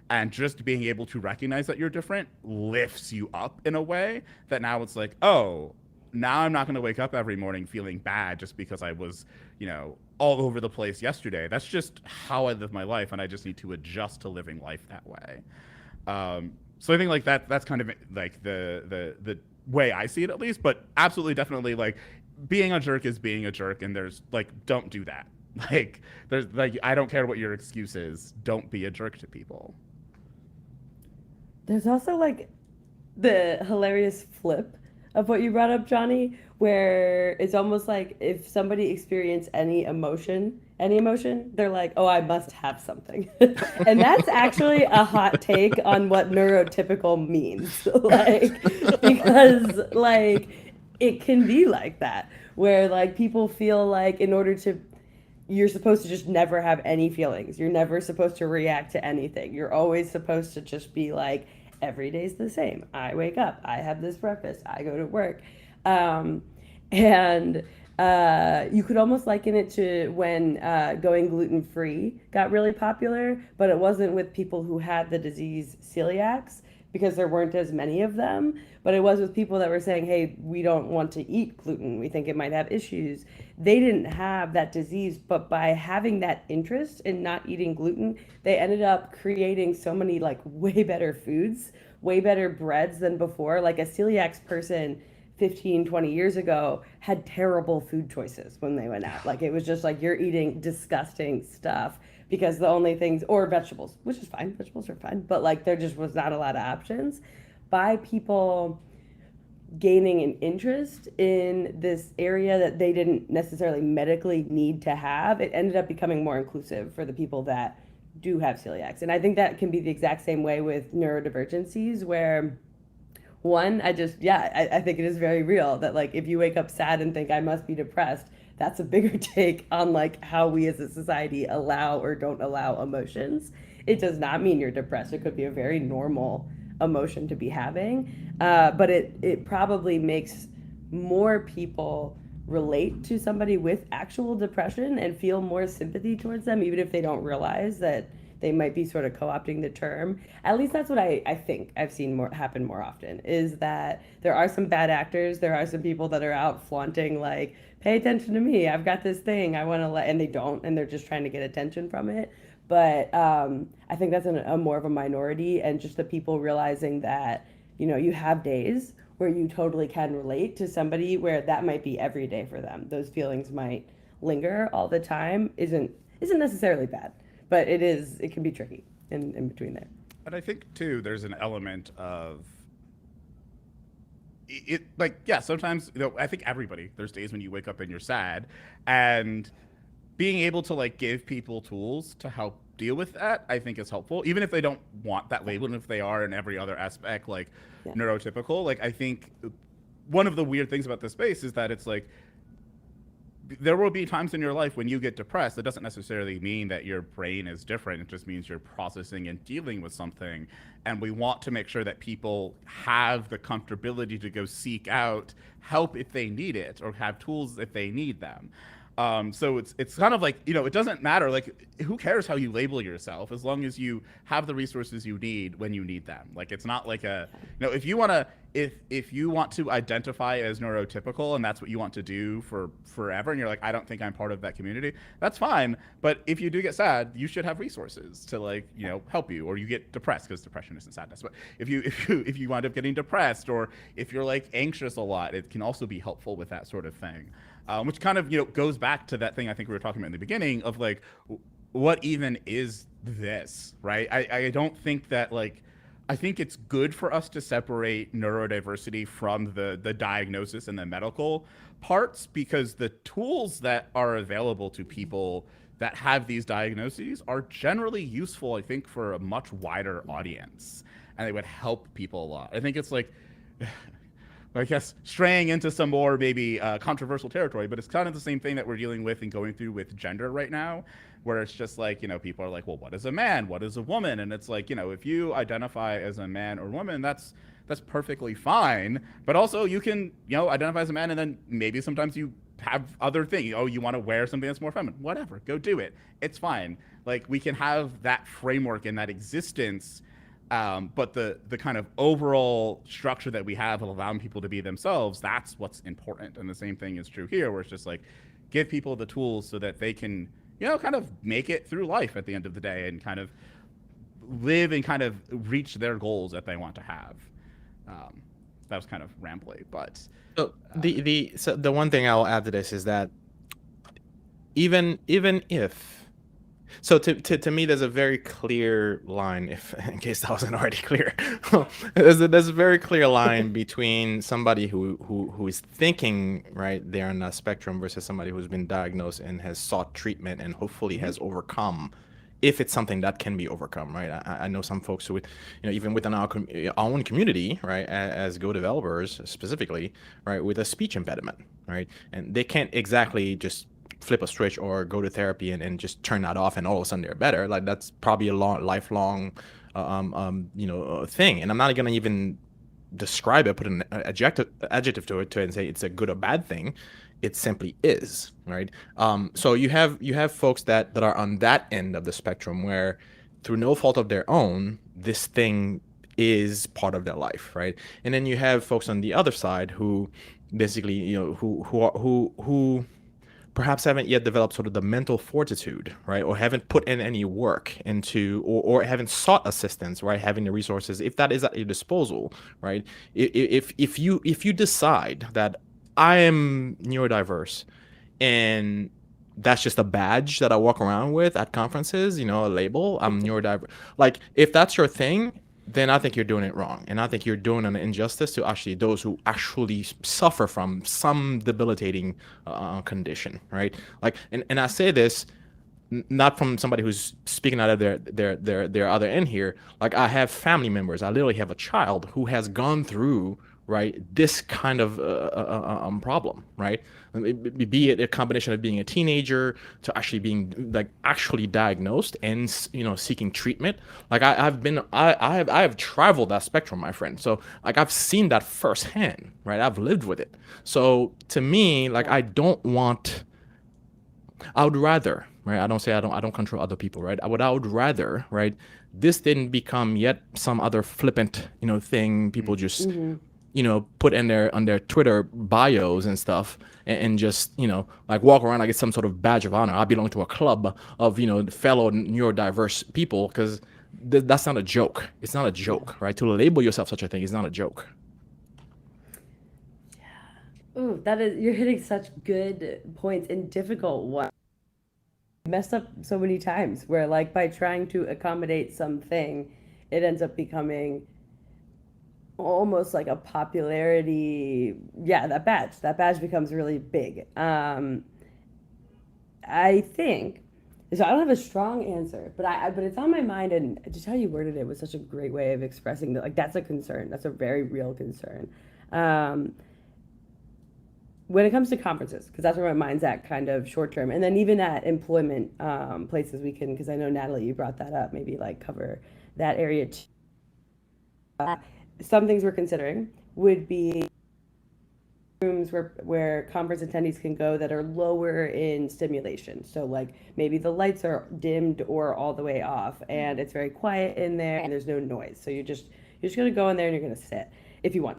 And just being able to recognize that you're different lifts you up in a way that now it's like, oh, now I'm not going to wake up every morning feeling bad just because I was, all over the place yesterday. That's just how I live my life, and I just need to adjust to living life that way. So I think like that's kind of like the way I see it, at least. But absolutely, definitely, like being a jerk is being a jerk, and there's like, don't do that. Like there's like, I don't care what your excuse is. Don't be a jerk to people. There's also like the hilarious flip of what you brought up, Johnny, where it's almost like if somebody experienced any emotion any emotion, they're like, oh, I must have something. And that's actually a hot take on what neurotypical means. Like, because like it can be like that, where like people feel like in order to, you're supposed to just never have any feelings. You're never supposed to react to anything. You're always supposed to just be like, every day's the same. I wake up, I have this breakfast, I go to work. And you could almost liken it to when going gluten-free got really popular, but it wasn't with people who had the disease celiacs, because there weren't as many of them, but it was with people that were saying, hey, we don't want to eat gluten. We think it might have issues. They didn't have that disease, but by having that interest in not eating gluten, they ended up creating so many like way better foods, way better breads than before. Like a celiac person 15, 20 years ago had terrible food choices when they went out. Like it was just like, you're eating disgusting stuff, because the only things, or vegetables, which is fine, vegetables are fine, but like there just was not a lot of options. By people gaining an interest in this area that they didn't necessarily medically need to have, it ended up becoming more inclusive for the people that do have celiacs. And I think that can be the exact same way with neurodivergencies, where one, I think it is very real that like if you wake up sad and think I must be depressed, that's a bigger take on like how we as a society allow or don't allow emotions. It does not mean you're depressed. It could be a very normal emotion to be having, but it probably makes more people relate to somebody with actual depression and feel more sympathy towards them, even if they don't realize that they might be sort of co-opting the term. At least that's what I think I've seen happen more often, is that there are some bad actors. There are some people that are out flaunting like, pay attention to me, I've got this thing, I want to and they don't, and they're just trying to get attention from it. But I think that's a more of a minority, and just the people realizing that, you know, you have days where you totally can relate to somebody where that might be every day for them. Those feelings might linger all the time, isn't necessarily bad, but it can be tricky in between there. But I think too, there's an element of it, like, yeah, sometimes, you know, I think everybody, there's days when you wake up and you're sad, and being able to like give people tools to help deal with that, I think is helpful, even if they don't want that label, and if they are in every other aspect, like neurotypical. Like, I think one of the weird things about this space is that it's like, there will be times in your life when you get depressed. It doesn't necessarily mean that your brain is different. It just means you're processing and dealing with something. And we want to make sure that people have the comfortability to go seek out help if they need it, or have tools if they need them. So it's kind of like, you know, it doesn't matter, like, who cares how you label yourself, as long as you have the resources you need when you need them. Like, it's not like a, you know, if you want to identify as neurotypical and that's what you want to do for forever, and you're like, I don't think I'm part of that community, that's fine. But if you do get sad, you should have resources to, like, you know, help you. Or you get depressed, because depression isn't sadness, but if you wind up getting depressed, or if you're like anxious a lot, it can also be helpful with that sort of thing. Which kind of, you know, goes back to that thing I think we were talking about in the beginning of like, what even is this, right? I don't think that, like, I think it's good for us to separate neurodiversity from the diagnosis and the medical parts, because the tools that are available to people that have these diagnoses are generally useful, I think, for a much wider audience, and they would help people a lot. I think it's like, I guess, straying into some more maybe controversial territory, but it's kind of the same thing that we're dealing with and going through with gender right now, where it's just like, you know, people are like, well, what is a man? What is a woman? And it's like, you know, if you identify as a man or woman, that's perfectly fine. But also you can, you know, identify as a man, and then maybe sometimes you have other things. Oh, you want to wear something that's more feminine. Whatever, go do it. It's fine. Like, we can have that framework and that existence. But the kind of overall structure that we have of allowing people to be themselves, that's what's important. And the same thing is true here, where it's just like, give people the tools so that they can, you know, kind of make it through life at the end of the day, and kind of live and kind of reach their goals that they want to have. That was kind of rambly, but so the one thing I'll add to this is that even if So to me, there's a very clear line, if in case that wasn't already clear, there's a very clear line between somebody who is thinking, right, they're on a spectrum versus somebody who's been diagnosed and has sought treatment and hopefully has overcome, if it's something that can be overcome, right? I know some folks who, even within our own community, right, as Go developers specifically, right, with a speech impediment, right, and they can't exactly just flip a switch or go to therapy and just turn that off and all of a sudden they're better. Like that's probably a lifelong thing. And I'm not gonna even describe it, put an adjective to it and say it's a good or bad thing. It simply is, right? So you have folks that are on that end of the spectrum where, through no fault of their own, this thing is part of their life, right? And then you have folks on the other side who basically, who perhaps haven't yet developed sort of the mental fortitude, right? Or haven't put in any work into, or haven't sought assistance, right? Having the resources, if that is at your disposal, right? If you decide that I am neurodiverse and that's just a badge that I walk around with at conferences, a label, I'm neurodiverse. Like, if that's your thing, then I think you're doing it wrong. And I think you're doing an injustice to actually those who actually suffer from some debilitating condition, right? Like, and I say this not from somebody who's speaking out of their other end here. Like, I have family members. I literally have a child who has gone through, right, this kind of problem, right? Be it a combination of being a teenager to actually being actually diagnosed and seeking treatment. Like I have traveled that spectrum, my friend. So I've seen that firsthand, right? I've lived with it. So to me, I would rather, right? I don't control other people, right? I would rather, right? This didn't become yet some other flippant, thing people just put in on their Twitter bios and stuff, and just walk around like it's some sort of badge of honor. I belong to a club of fellow neurodiverse people, because that's not a joke. It's not a joke, right? To label yourself such a thing is not a joke. Ooh, you're hitting such good points and difficult ones. Messed up so many times where by trying to accommodate something, it ends up becoming almost like a popularity. Yeah, that badge becomes really big. I think so. I don't have a strong answer, but it's on my mind, and just how you worded it was such a great way of expressing that. That's a concern. That's a very real concern. When it comes to conferences, because that's where my mind's at, kind of short term, and then even at employment places, we can, because I know, Natalie, you brought that up, maybe cover that area too. Some things we're considering would be rooms where conference attendees can go that are lower in stimulation. So maybe the lights are dimmed or all the way off, and it's very quiet in there and there's no noise. So you're just going to go in there and you're going to sit if you want.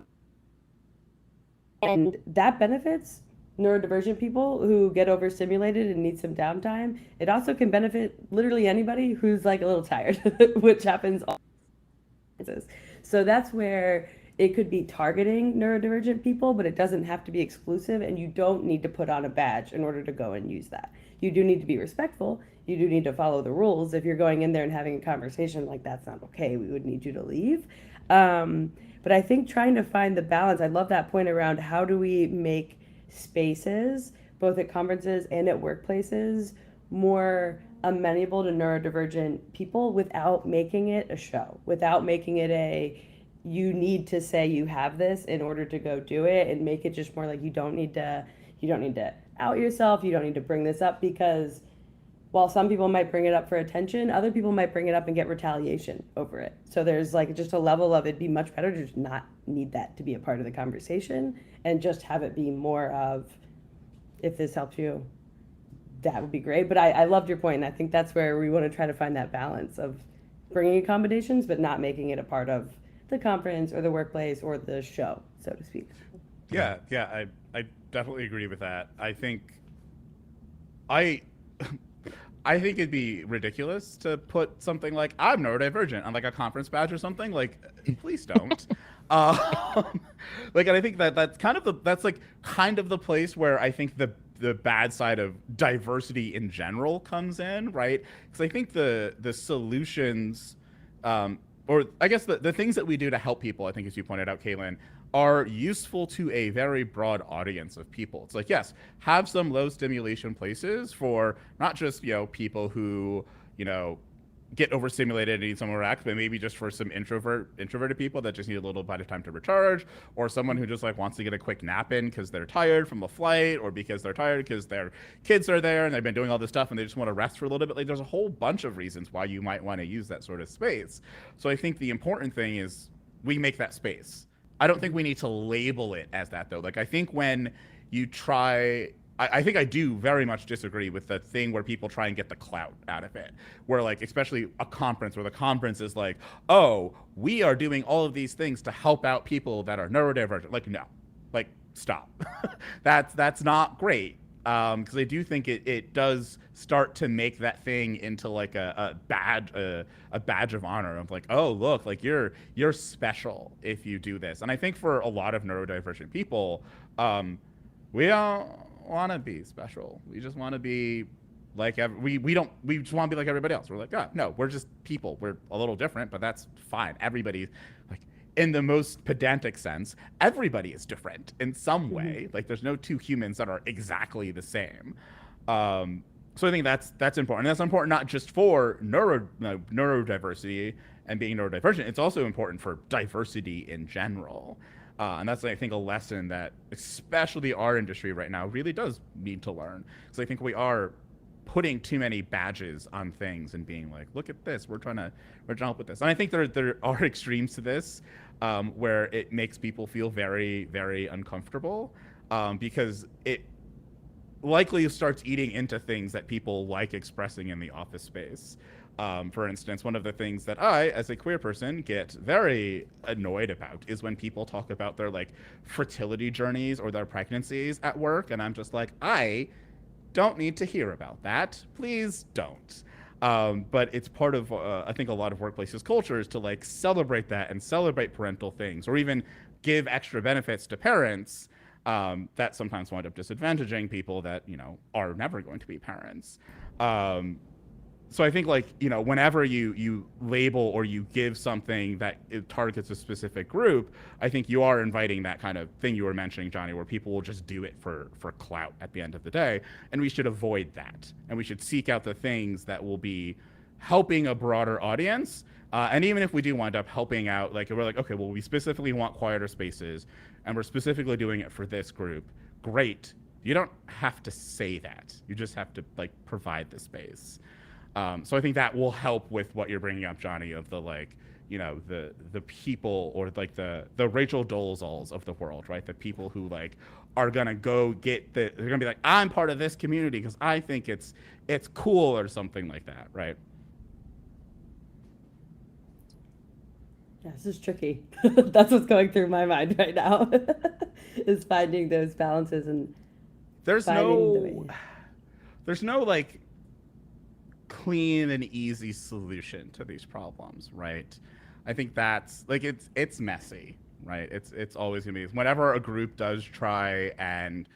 And that benefits neurodivergent people who get overstimulated and need some downtime. It also can benefit literally anybody who's a little tired, which happens all the. So that's where it could be targeting neurodivergent people, but it doesn't have to be exclusive, and you don't need to put on a badge in order to go and use that. You do need to be respectful. You do need to follow the rules. If you're going in there and having a conversation that's not okay, we would need you to leave. But I think trying to find the balance, I love that point around how do we make spaces, both at conferences and at workplaces, more amenable to neurodivergent people without making it a show, without making it you need to say you have this in order to go do it, and make it just more you don't need to out yourself, you don't need to bring this up, because while some people might bring it up for attention, other people might bring it up and get retaliation over it. So there's just a level of, it'd be much better to just not need that to be a part of the conversation, and just have it be more of, if this helps you, that would be great. But I loved your point, and I think that's where we want to try to find that balance of bringing accommodations, but not making it a part of the conference or the workplace or the show, so to speak. Yeah, I definitely agree with that. I think it'd be ridiculous to put something like I'm neurodivergent on a conference badge or something. Please don't. And I think that's kind of the place where I think the the bad side of diversity in general comes in, right? Because I think the solutions, or I guess the things that we do to help people, I think as you pointed out, Kaylyn, are useful to a very broad audience of people. It's like, yes, have some low stimulation places for not just, people who, get overstimulated and need somewhere to relax, but maybe just for some introverted people that just need a little bit of time to recharge, or someone who just like wants to get a quick nap in because they're tired from a flight, or because they're tired because their kids are there and they've been doing all this stuff and they just want to rest for a little bit. Like, there's a whole bunch of reasons why you might want to use that sort of space. So I think the important thing is we make that space. I don't think we need to label it as that, though. Like, I think when you try, I think I do very much disagree with the thing where people try and get the clout out of it, where like, especially a conference where the conference is like, oh, we are doing all of these things to help out people that are neurodivergent. Like, no, like, stop. that's not great. Because I do think it does start to make that thing into like a badge of honor of like, oh, look, like you're special if you do this. And I think for a lot of neurodivergent people, we don't want to be special. We just want to be like we just want to be like everybody else. We're like, oh, no, we're just people. We're a little different, but that's fine. Everybody, like, in the most pedantic sense, everybody is different in some way. Like, there's no two humans that are exactly the same. So I think that's important. And that's important not just for neurodiversity and being neurodivergent. It's also important for diversity in general. And that's, I think, a lesson that especially our industry right now really does need to learn. Because I think we are putting too many badges on things and being like, look at this, we're trying to help with this. And I think there are extremes to this, where it makes people feel very, very uncomfortable, because it likely starts eating into things that people like expressing in the office space. For instance, one of the things that I, as a queer person, get very annoyed about is when people talk about their like fertility journeys or their pregnancies at work, and I'm just like, I don't need to hear about that. Please don't. But it's part of, I think, a lot of workplaces' cultures to like celebrate that and celebrate parental things, or even give extra benefits to parents that sometimes wind up disadvantaging people that, are never going to be parents. So I think, like, whenever you label or you give something that it targets a specific group, I think you are inviting that kind of thing you were mentioning, Johnny, where people will just do it for clout at the end of the day. And we should avoid that. And we should seek out the things that will be helping a broader audience. And even if we do wind up helping out, like, we're like, okay, well, we specifically want quieter spaces, and we're specifically doing it for this group. Great. You don't have to say that. You just have to, like, provide the space. So I think that will help with what you're bringing up, Johnny, of the, like, the people, or like the Rachel Dolezals of the world, right? The people who like are gonna they're gonna be like, I'm part of this community because I think it's cool, or something like that, right? Yeah, this is tricky. That's what's going through my mind right now, is finding those balances and there's no like clean and easy solution to these problems, right? I think that's like, it's messy, right? It's always gonna be, whenever a group does try and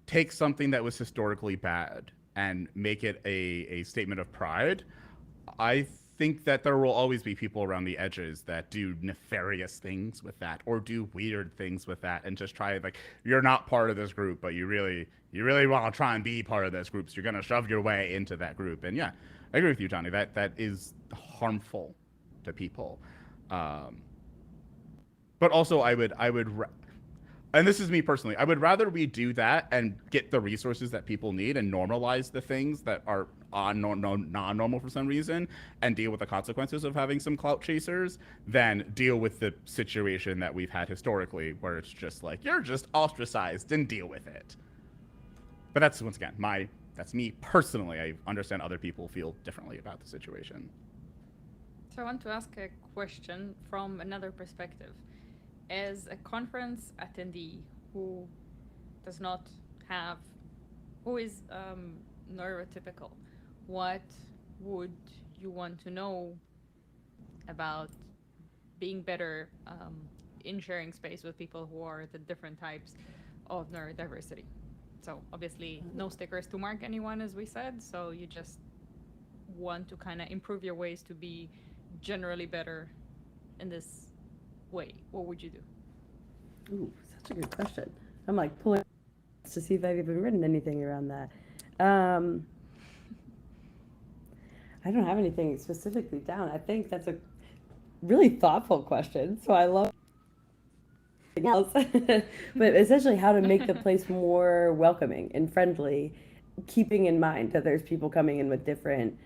take something that was historically bad and make it a statement of pride, I think that there will always be people around the edges that do nefarious things with that, or do weird things with that, and just try, like, you're not part of this group, but you really want to try and be part of this group, so you're gonna shove your way into that group. And yeah, I agree with you, Johnny, that is harmful to people. But also I would and this is me personally, I would rather we do that and get the resources that people need and normalize the things that are non-normal for some reason, and deal with the consequences of having some clout chasers, than deal with the situation that we've had historically, where it's just like, you're just ostracized, and deal with it. But that's, once again, that's me personally. I understand other people feel differently about the situation. So I want to ask a question from another perspective. As a conference attendee who is neurotypical, what would you want to know about being better in sharing space with people who are the different types of neurodiversity? So obviously no stickers to mark anyone, as we said. So you just want to kind of improve your ways to be generally better in this way. What would you do? Ooh, such a good question. I'm like pulling to see if I've even written anything around that. I don't have anything specifically down. I think that's a really thoughtful question. So I love else. But essentially how to make the place more welcoming and friendly, keeping in mind that there's people coming in with different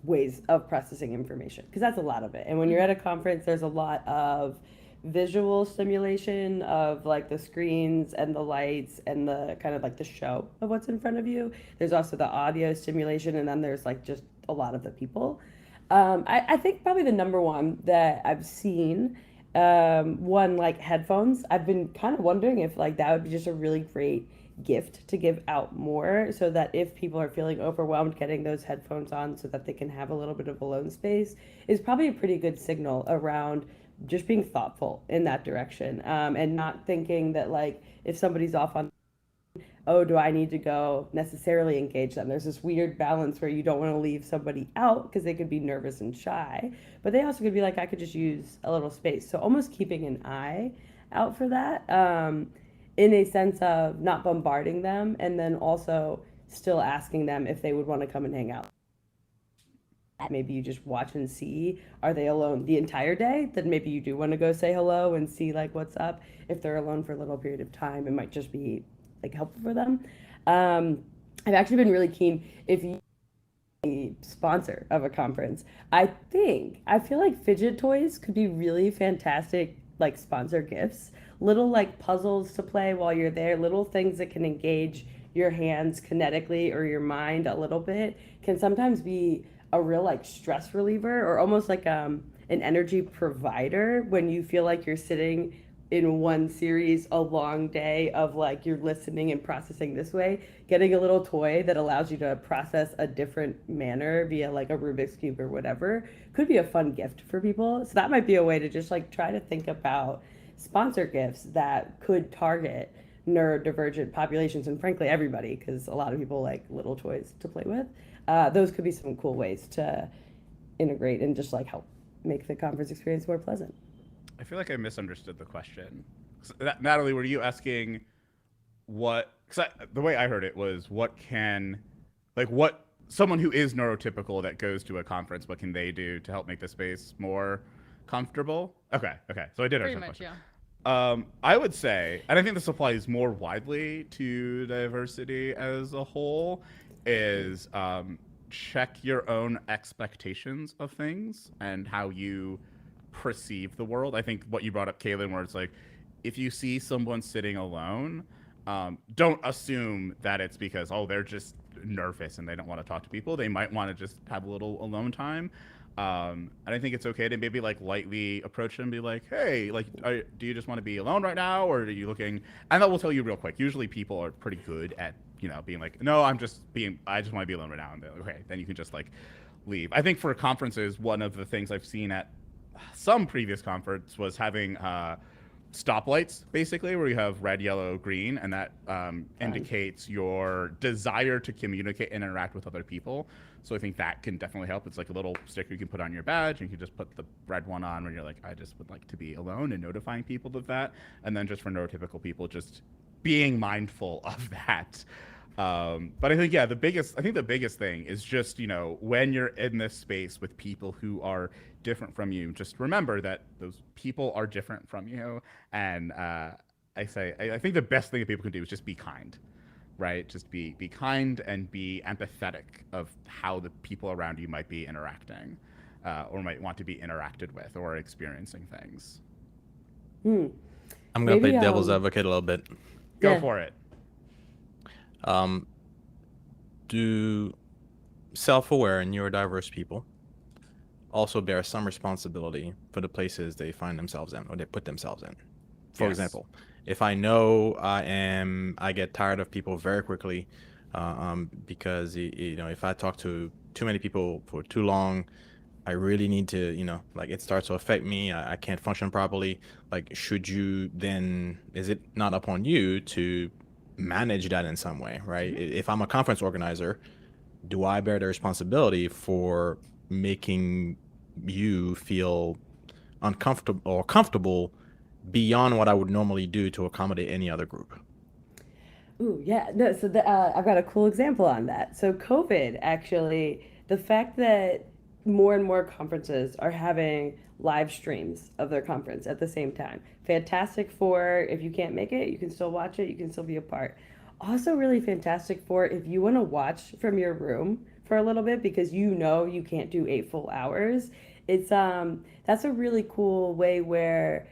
ways of processing information, because that's a lot of it. And when you're at a conference, there's a lot of visual stimulation of like the screens and the lights and the kind of like the show of what's in front of you. There's also the audio stimulation, and then there's like just a lot of the people. I think probably the number one that I've seen, one, like headphones. I've been kind of wondering if like that would be just a really great gift to give out more, so that if people are feeling overwhelmed, getting those headphones on so that they can have a little bit of alone space is probably a pretty good signal around just being thoughtful in that direction, and not thinking that like if somebody's off on, oh, do I need to go necessarily engage them? There's this weird balance where you don't want to leave somebody out because they could be nervous and shy, but they also could be like, I could just use a little space. So almost keeping an eye out for that, in a sense of not bombarding them, and then also still asking them if they would want to come and hang out. Maybe you just watch and see, are they alone the entire day? Then maybe you do want to go say hello and see like what's up. If they're alone for a little period of time, it might just be like helpful for them. I've actually been really keen, if you a sponsor of a conference, I feel like fidget toys could be really fantastic like sponsor gifts. Little like puzzles to play while you're there, little things that can engage your hands kinetically or your mind a little bit, can sometimes be a real like stress reliever, or almost like an energy provider when you feel like you're sitting in one series a long day of like you're listening and processing this way. Getting a little toy that allows you to process a different manner via like a Rubik's Cube or whatever could be a fun gift for people. So that might be a way to just like try to think about sponsor gifts that could target neurodivergent populations, and frankly everybody, because a lot of people like little toys to play with. Those could be some cool ways to integrate and just like help make the conference experience more pleasant. I feel like I misunderstood the question. Natalie, were you asking what, because the way I heard it was what someone who is neurotypical that goes to a conference, what can they do to help make the space more comfortable? Okay. So I did Pretty understand much, the question. yeah. I would say, and I think this applies more widely to diversity as a whole, is check your own expectations of things and how you perceive the world. I think what you brought up, Kaylyn, where it's like, if you see someone sitting alone, don't assume that it's because, oh, they're just nervous and they don't want to talk to people. They might want to just have a little alone time. And I think it's okay to maybe like lightly approach them and be like, hey, like, do you just want to be alone right now? Or are you looking, and that will tell you real quick. Usually people are pretty good at, being like, no, I just want to be alone right now. And they're like, okay, then you can just like leave. I think for conferences, one of the things I've seen at some previous conference was having stoplights, basically, where you have red, yellow, green, and that indicates your desire to communicate and interact with other people. So I think that can definitely help. It's like a little sticker you can put on your badge, and you can just put the red one on when you're like, I just would like to be alone, and notifying people of that. And then just for neurotypical people, just being mindful of that. But I think, yeah, the biggest thing is just, when you're in this space with people who are different from you, just remember that those people are different from you. And I think the best thing that people can do is just be kind, right? Just be kind and be empathetic of how the people around you might be interacting, or might want to be interacted with or experiencing things. I'm going to play devil's advocate a little bit. Go for it. Do self-aware and neurodiverse people also bear some responsibility for the places they find themselves in or they put themselves in? For example, if I know I get tired of people very quickly, because if I talk to too many people for too long, I really need to, like it starts to affect me. I can't function properly. Like, is it not upon you to manage that in some way, right? If I'm a conference organizer, do I bear the responsibility for making you feel uncomfortable or comfortable beyond what I would normally do to accommodate any other group? Ooh, yeah. No, so I've got a cool example on that. So COVID, actually, the fact that more and more conferences are having live streams of their conference at the same time. Fantastic for if you can't make it, you can still watch it, you can still be a part. Also really fantastic for if you want to watch from your room for a little bit because you know you can't do 8 full hours. It's that's a really cool way where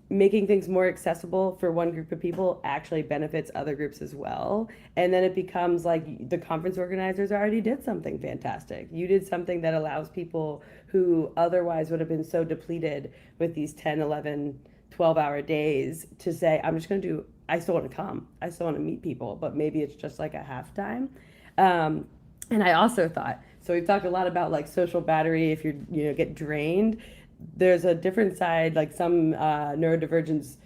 making things more accessible for one group of people actually benefits other groups as well. And then it becomes like the conference organizers already did something fantastic. You did something that allows people who otherwise would have been so depleted with these 10, 11, 12-hour days to say, I'm just going to do, I still want to come. I still want to meet people, but maybe it's just like a halftime. And I also thought, so we've talked a lot about like social battery if get drained. There's a different side, like some neurodivergence,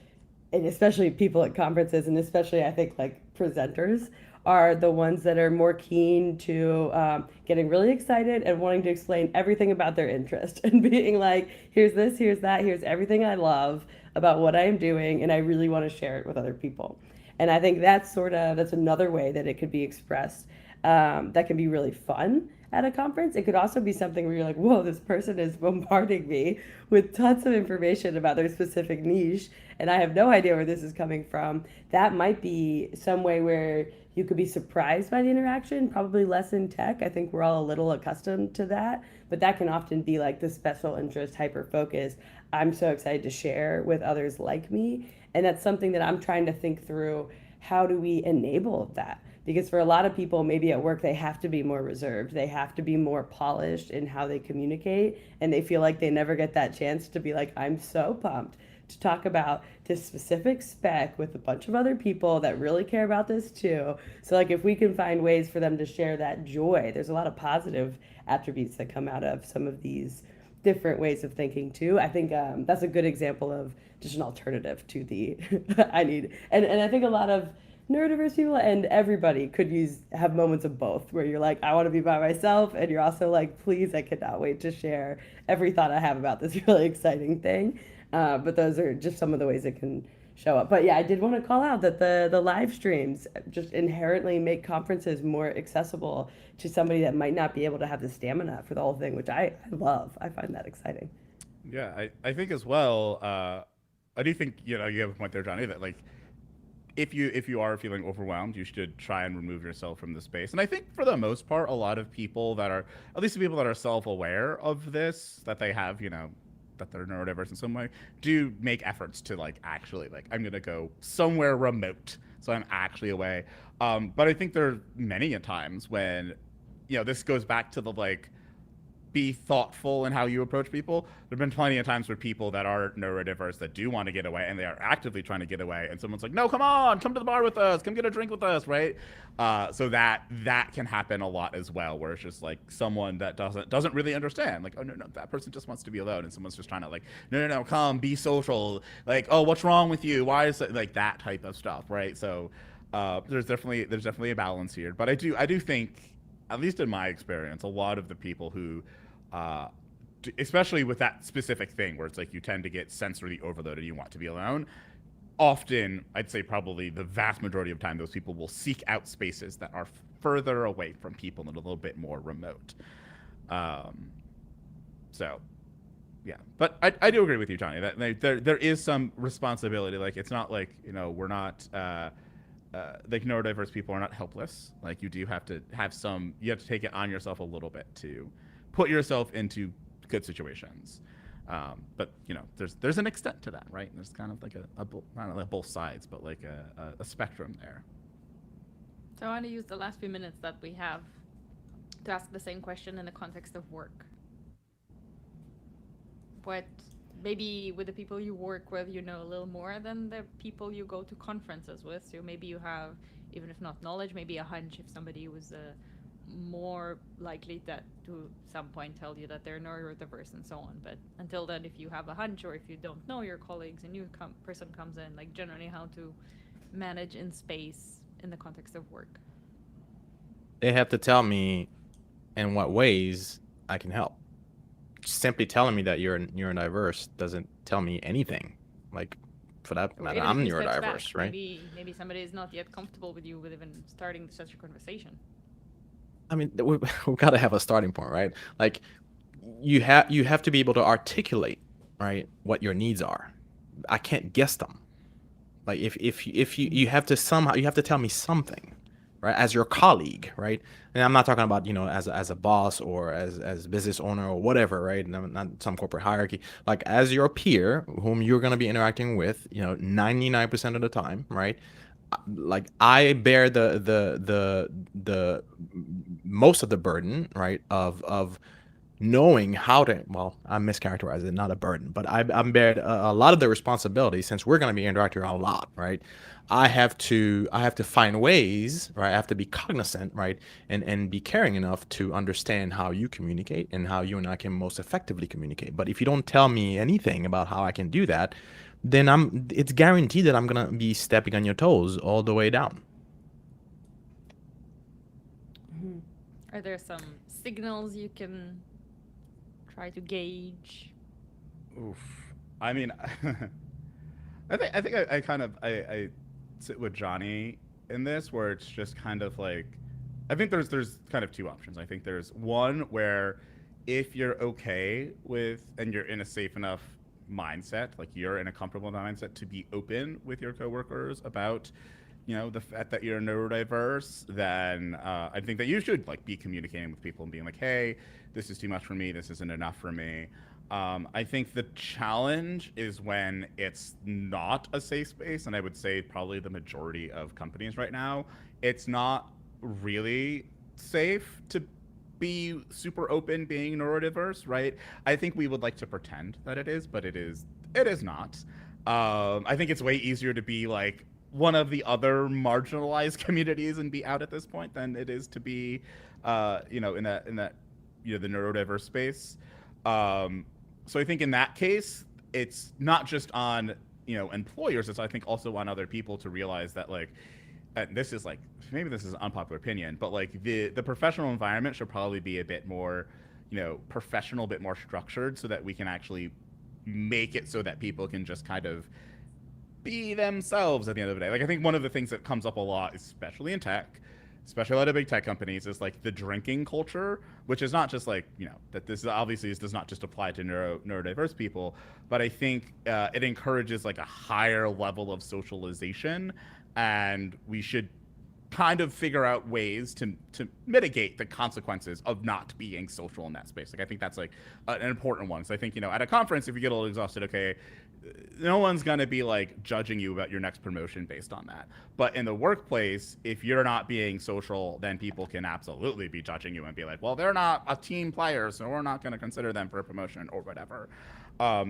and especially people at conferences, and especially I think like presenters are the ones that are more keen to getting really excited and wanting to explain everything about their interest and being like, here's this, here's that, here's everything I love about what I am doing, and I really want to share it with other people. And I think that's another way that it could be expressed that can be really fun at a conference. It could also be something where you're like, whoa, this person is bombarding me with tons of information about their specific niche, and I have no idea where this is coming from. That might be some way where you could be surprised by the interaction, probably less in tech. I think we're all a little accustomed to that, but that can often be like the special interest, hyper focus. I'm so excited to share with others like me. And that's something that I'm trying to think through. How do we enable that? Because for a lot of people, maybe at work, they have to be more reserved. They have to be more polished in how they communicate. And they feel like they never get that chance to be like, I'm so pumped to talk about this specific spec with a bunch of other people that really care about this too. So like if we can find ways for them to share that joy, there's a lot of positive attributes that come out of some of these different ways of thinking too. I think that's a good example of just an alternative to the I need. And I think a lot of neurodiverse people and everybody could have moments of both where you're like, I want to be by myself, and you're also like, please, I cannot wait to share every thought I have about this really exciting thing. But those are just some of the ways it can show up. But yeah, I did want to call out that the live streams just inherently make conferences more accessible to somebody that might not be able to have the stamina for the whole thing, which I love. I find that exciting. Yeah, I think as well, I do think, you have a point there, Johnny, that like, if you are feeling overwhelmed, you should try and remove yourself from the space. And I think for the most part, a lot of people that are, at least the people that are self-aware of this, that they have, that they're neurodiverse in some way, do make efforts to like actually like, I'm gonna go somewhere remote, so I'm actually away. But I think there are many a times when, this goes back to the like, be thoughtful in how you approach people. There have been plenty of times where people that are neurodiverse that do want to get away, and they are actively trying to get away, and someone's like, no, come on, come to the bar with us, come get a drink with us, right? So that can happen a lot as well, where it's just like someone that doesn't really understand, like, oh no, that person just wants to be alone, and someone's just trying to like, no, come, be social, like, oh, what's wrong with you? Why is it like that type of stuff, right? So there's definitely a balance here, but I do think, at least in my experience, a lot of the people who, especially with that specific thing where it's like you tend to get sensory overloaded, you want to be alone, often, I'd say probably the vast majority of time, those people will seek out spaces that are further away from people and a little bit more remote. So, yeah. But I do agree with you, Johnny, that there is some responsibility. Like, it's not like, we're not... like neurodiverse people are not helpless. Like you do have to have you have to take it on yourself a little bit to put yourself into good situations. But there's an extent to that, right? There's kind of like not like both sides, but like a spectrum there. So I want to use the last few minutes that we have to ask the same question in the context of work. What maybe with the people you work with, a little more than the people you go to conferences with. So maybe you have, even if not knowledge, maybe a hunch if somebody was more likely that to some point tell you that they're neurodiverse and so on. But until then, if you have a hunch or if you don't know your colleagues, a new person comes in, like generally how to manage in space in the context of work? They have to tell me in what ways I can help. Simply telling me that you're neurodiverse doesn't tell me anything. Like, for that Or matter, even a I'm few steps back, neurodiverse, right? Maybe somebody is not yet comfortable with you with even starting such a conversation. I mean, we've got to have a starting point, right? Like, you have to be able to articulate, right, what your needs are. I can't guess them. Like, if you have to somehow, you have to tell me something, right, as your colleague, right? And I'm not talking about, you know, as a boss or as a business owner or whatever, right? Not some corporate hierarchy. Like, as your peer, whom you're going to be interacting with, you know, 99% of the time, right? Like, I bear the most of the burden, right, of knowing how to, well, I'm mischaracterizing it, not a burden, but I'm bear a lot of the responsibility, since we're going to be interacting a lot, right? I have to find ways, right? I have to be cognizant, right? And be caring enough to understand how you communicate and how you and I can most effectively communicate. But if you don't tell me anything about how I can do that, then it's guaranteed that I'm gonna be stepping on your toes all the way down. Are there some signals you can try to gauge? Oof. I mean, I think I kind of I sit with Johnny in this, where it's just kind of like, I think there's kind of two options. I think there's one where if you're okay with and you're in a safe enough mindset, like you're in a comfortable mindset to be open with your coworkers about, you know, the fact that you're neurodiverse, then I think that you should like be communicating with people and being like, hey, this is too much for me, this isn't enough for me. I think the challenge is when it's not a safe space, and I would say probably the majority of companies right now, it's not really safe to be super open being neurodiverse, right? I think we would like to pretend that it is, but it is not. I think it's way easier to be like one of the other marginalized communities and be out at this point than it is to be, you know, in that you know, the neurodiverse space. So I think in that case, it's not just on, you know, employers, it's I think also on other people to realize that like, and this is like, maybe this is an unpopular opinion, but like the professional environment should probably be a bit more, you know, professional, a bit more structured, so that we can actually make it so that people can just kind of be themselves at the end of the day. Like, I think one of the things that comes up a lot, especially in tech, especially a lot of big tech companies, is like the drinking culture, which is not just like, you know, that this obviously does not just apply to neurodiverse people, but I think it encourages like a higher level of socialization, and we should kind of figure out ways to mitigate the consequences of not being social in that space. Like, I think that's like an important one. So I think, you know, at a conference, if you get a little exhausted, okay, no one's going to be like judging you about your next promotion based on that. But in the workplace, if you're not being social, then people can absolutely be judging you and be like, well, they're not a team player, so we're not going to consider them for a promotion or whatever.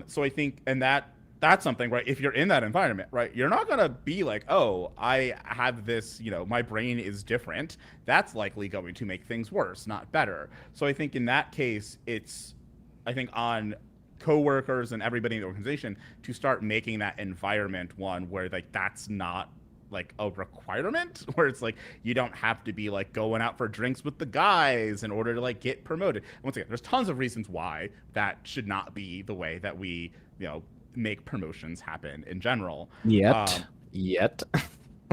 So I think, and that's something, right? If you're in that environment, right, you're not going to be like, oh, I have this, you know, my brain is different. That's likely going to make things worse, not better. So I think in that case, it's, I think, on coworkers and everybody in the organization to start making that environment one where like that's not like a requirement, where it's like you don't have to be like going out for drinks with the guys in order to like get promoted. And once again, there's tons of reasons why that should not be the way that we, you know, make promotions happen in general. Yet Yet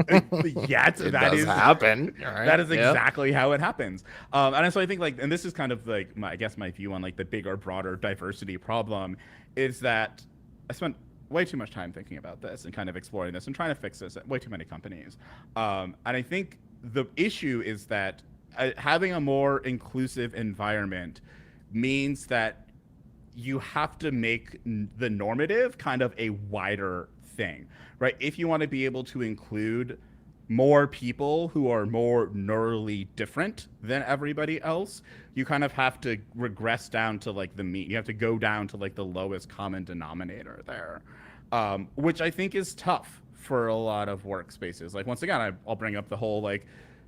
it that does is happen. Right? That is exactly how it happens. And so I think like, and this is kind of like I guess my view on like the bigger, broader diversity problem is that I spent way too much time thinking about this and kind of exploring this and trying to fix this at way too many companies. And I think the issue is that having a more inclusive environment means that you have to make the normative kind of a wider thing, right? If you want to be able to include more people who are more neurally different than everybody else, you kind of have to regress down to like the mean. You have to go down to like the lowest common denominator there, which I think is tough for a lot of workspaces. Like, once again, I'll bring up the whole like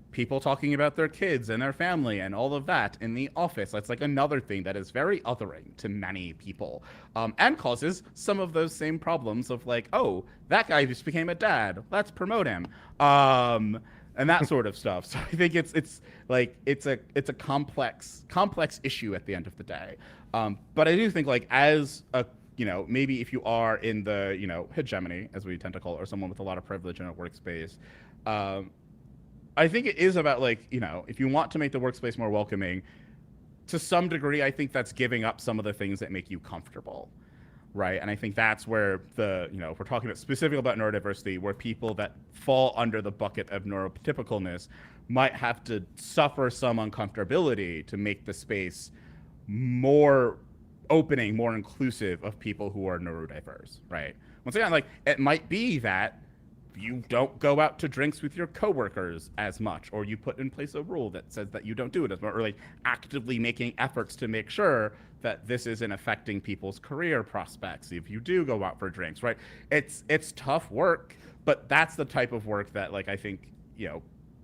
people talking about their kids and their family and all of that in the office. That's like another thing that is very othering to many people, and causes some of those same problems of like, oh, that guy just became a dad, let's promote him. and that sort of stuff. So I think it's a complex issue at the end of the day. But I do think like as a maybe if you are in the hegemony, as we tend to call it, or someone with a lot of privilege in a workspace, I think it is about like if you want to make the workspace more welcoming, to some degree, I think that's giving up some of the things that make you comfortable. Right. And I think that's where if we're talking specifically about neurodiversity, where people that fall under the bucket of neurotypicalness might have to suffer some uncomfortability to make the space more opening, more inclusive of people who are neurodiverse. Right. Once again, like it might be that you don't go out to drinks with your coworkers as much, or you put in place a rule that says that you don't do it as much, or like actively making efforts to make sure that this isn't affecting people's career prospects if you do go out for drinks, right? It's tough work, but that's the type of work that like I think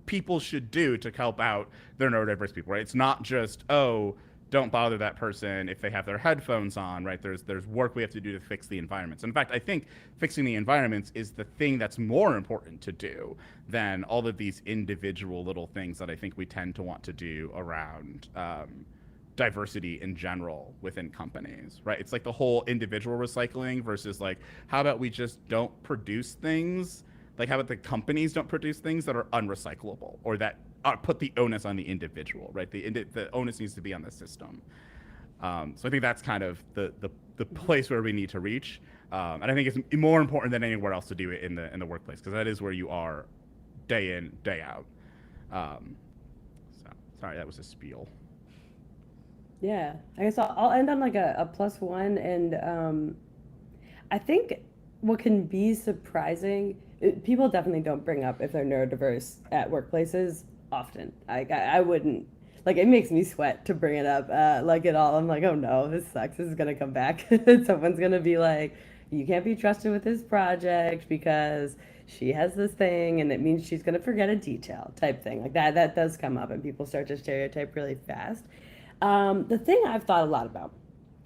people should do to help out their neurodiverse people, right? It's not just don't bother that person if they have their headphones on, right? There's work we have to do to fix the environments. In fact, I think fixing the environments is the thing that's more important to do than all of these individual little things that I think we tend to want to do around diversity in general within companies, right? It's like the whole individual recycling versus like, how about we just don't produce things? Like, how about the companies don't produce things that are unrecyclable or that put the onus on the individual, right? The onus needs to be on the system. So I think that's kind of the place where we need to reach. And I think it's more important than anywhere else to do it in the workplace, because that is where you are day in, day out. So sorry, that was a spiel. Yeah, I guess I'll end on like a +1, and I think what can be surprising, people definitely don't bring up if they're neurodiverse at workplaces often. I wouldn't, like, it makes me sweat to bring it up like at all. I'm like, oh no, this sucks, this is gonna come back. Someone's gonna be like, you can't be trusted with this project because she has this thing and it means she's gonna forget a detail type thing. Like that does come up, and people start to stereotype really fast. The thing I've thought a lot about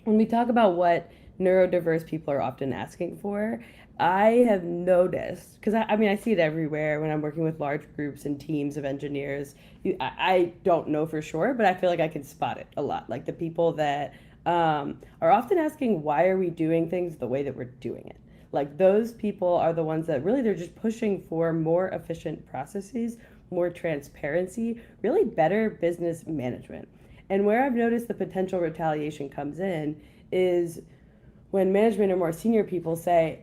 when we talk about what neurodiverse people are often asking for, I have noticed, because I see it everywhere when I'm working with large groups and teams of engineers. I don't know for sure, but I feel like I can spot it a lot. Like the people that are often asking, why are we doing things the way that we're doing it? Like those people are the ones that really, they're just pushing for more efficient processes, more transparency, really better business management. And where I've noticed the potential retaliation comes in is when management or more senior people say,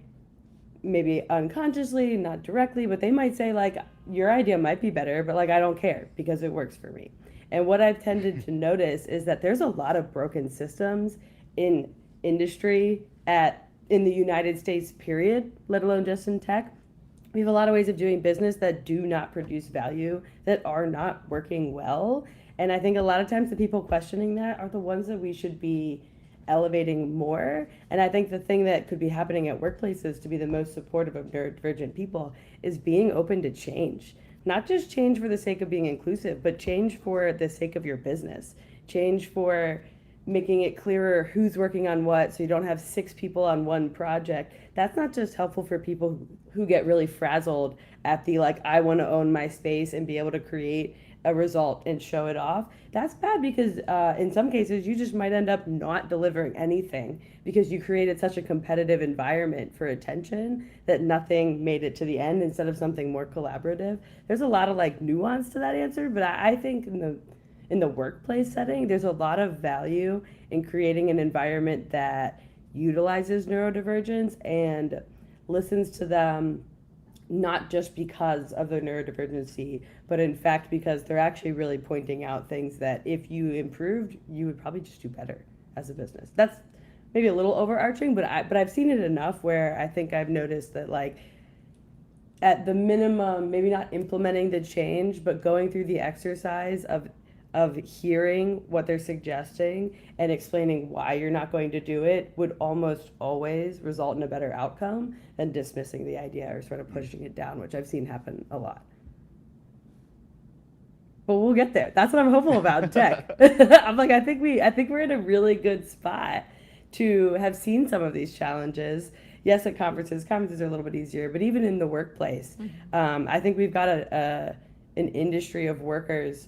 maybe unconsciously, not directly, but they might say like, your idea might be better, but like, I don't care because it works for me. And what I've tended to notice is that there's a lot of broken systems in industry in the United States, period, let alone just in tech. We have a lot of ways of doing business that do not produce value, that are not working well. And I think a lot of times the people questioning that are the ones that we should be elevating more. And I think the thing that could be happening at workplaces to be the most supportive of neurodivergent people is being open to change. Not just change for the sake of being inclusive, but change for the sake of your business. Change for making it clearer who's working on what, so you don't have 6 people on one project. That's not just helpful for people who get really frazzled at the like, I want to own my space and be able to create a result and show it off. That's bad because in some cases you just might end up not delivering anything because you created such a competitive environment for attention that nothing made it to the end instead of something more collaborative. There's a lot of like nuance to that answer, but I think in the workplace setting, there's a lot of value in creating an environment that utilizes neurodivergence and listens to them, not just because of their neurodivergency, but in fact because they're actually really pointing out things that if you improved, you would probably just do better as a business. That's maybe a little overarching, but I've seen it enough where I think I've noticed that like at the minimum, maybe not implementing the change, but going through the exercise of hearing what they're suggesting and explaining why you're not going to do it would almost always result in a better outcome than dismissing the idea or sort of pushing it down, which I've seen happen a lot. But we'll get there. That's what I'm hopeful about in tech. I'm like, I think we're in a really good spot to have seen some of these challenges. Yes, at conferences are a little bit easier, but even in the workplace, I think we've got an industry of workers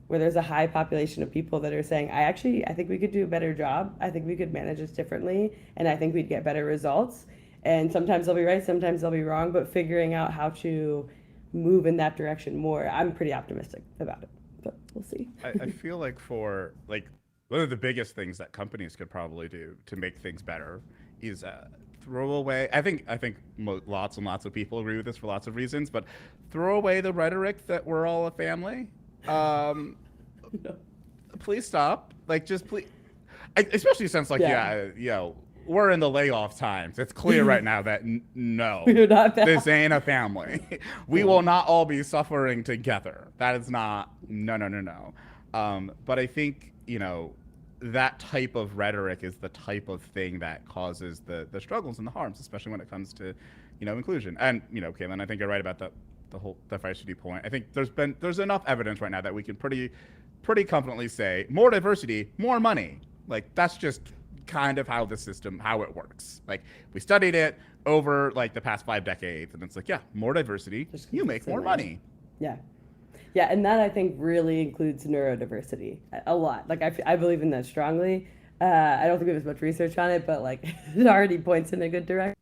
where there's a high population of people that are saying, I think we could do a better job. I think we could manage this differently, and I think we'd get better results. And sometimes they'll be right, sometimes they'll be wrong, but figuring out how to move in that direction more, I'm pretty optimistic about it, but we'll see. I feel like for like one of the biggest things that companies could probably do to make things better is throw away. I think lots and lots of people agree with this for lots of reasons, but throw away the rhetoric that we're all a family. No. Please stop. Like, just please, especially since like we're in the layoff times. It's clear right now that no, this ain't a family. We will not all be suffering together. That is not no. But I think that type of rhetoric is the type of thing that causes the struggles and the harms, especially when it comes to inclusion. And Kaylyn, I think you're right about the diversity point. I think there's enough evidence right now that we can pretty confidently say more diversity, more money. Like, that's just kind of how it works. Like, we studied it over like the past 5 decades, and it's like, more diversity, you make more money. Yeah, and that I think really includes neurodiversity a lot. Like, I believe in that strongly. I don't think we have as much research on it, but like it already points in a good direction.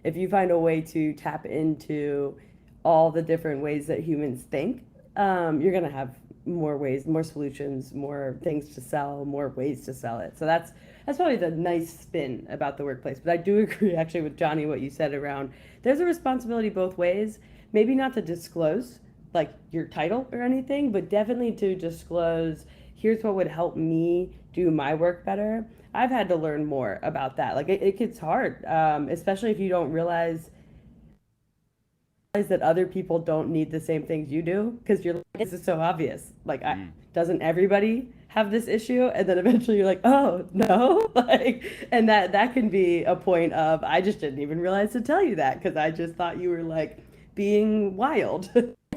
If you find a way to tap into all the different ways that humans think, you're going to have more ways, more solutions, more things to sell, more ways to sell it. So that's probably the nice spin about the workplace. But I do agree actually with Johnny, what you said around there's a responsibility both ways, maybe not to disclose like your title or anything, but definitely to disclose, here's what would help me do my work better. I've had to learn more about that. Like, it gets hard, especially if you don't realize that other people don't need the same things you do, because you're like, this is so obvious. Like, doesn't everybody have this issue? And then eventually you're like, oh no, like, and that can be a point of, I just didn't even realize to tell you that, because I just thought you were like being wild,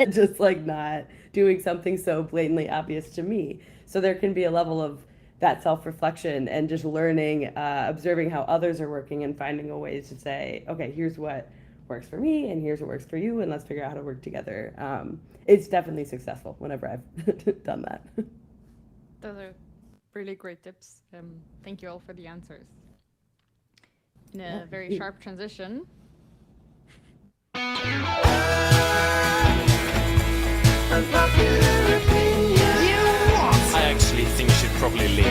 just like not doing something so blatantly obvious to me. So there can be a level of that self-reflection and just learning, observing how others are working and finding a way to say, okay, here's what works for me and here's what works for you, and let's figure out how to work together. It's definitely successful whenever I've done that. Those are really great tips. Thank you all for the answers. In a very sharp transition. I actually think you should probably leave.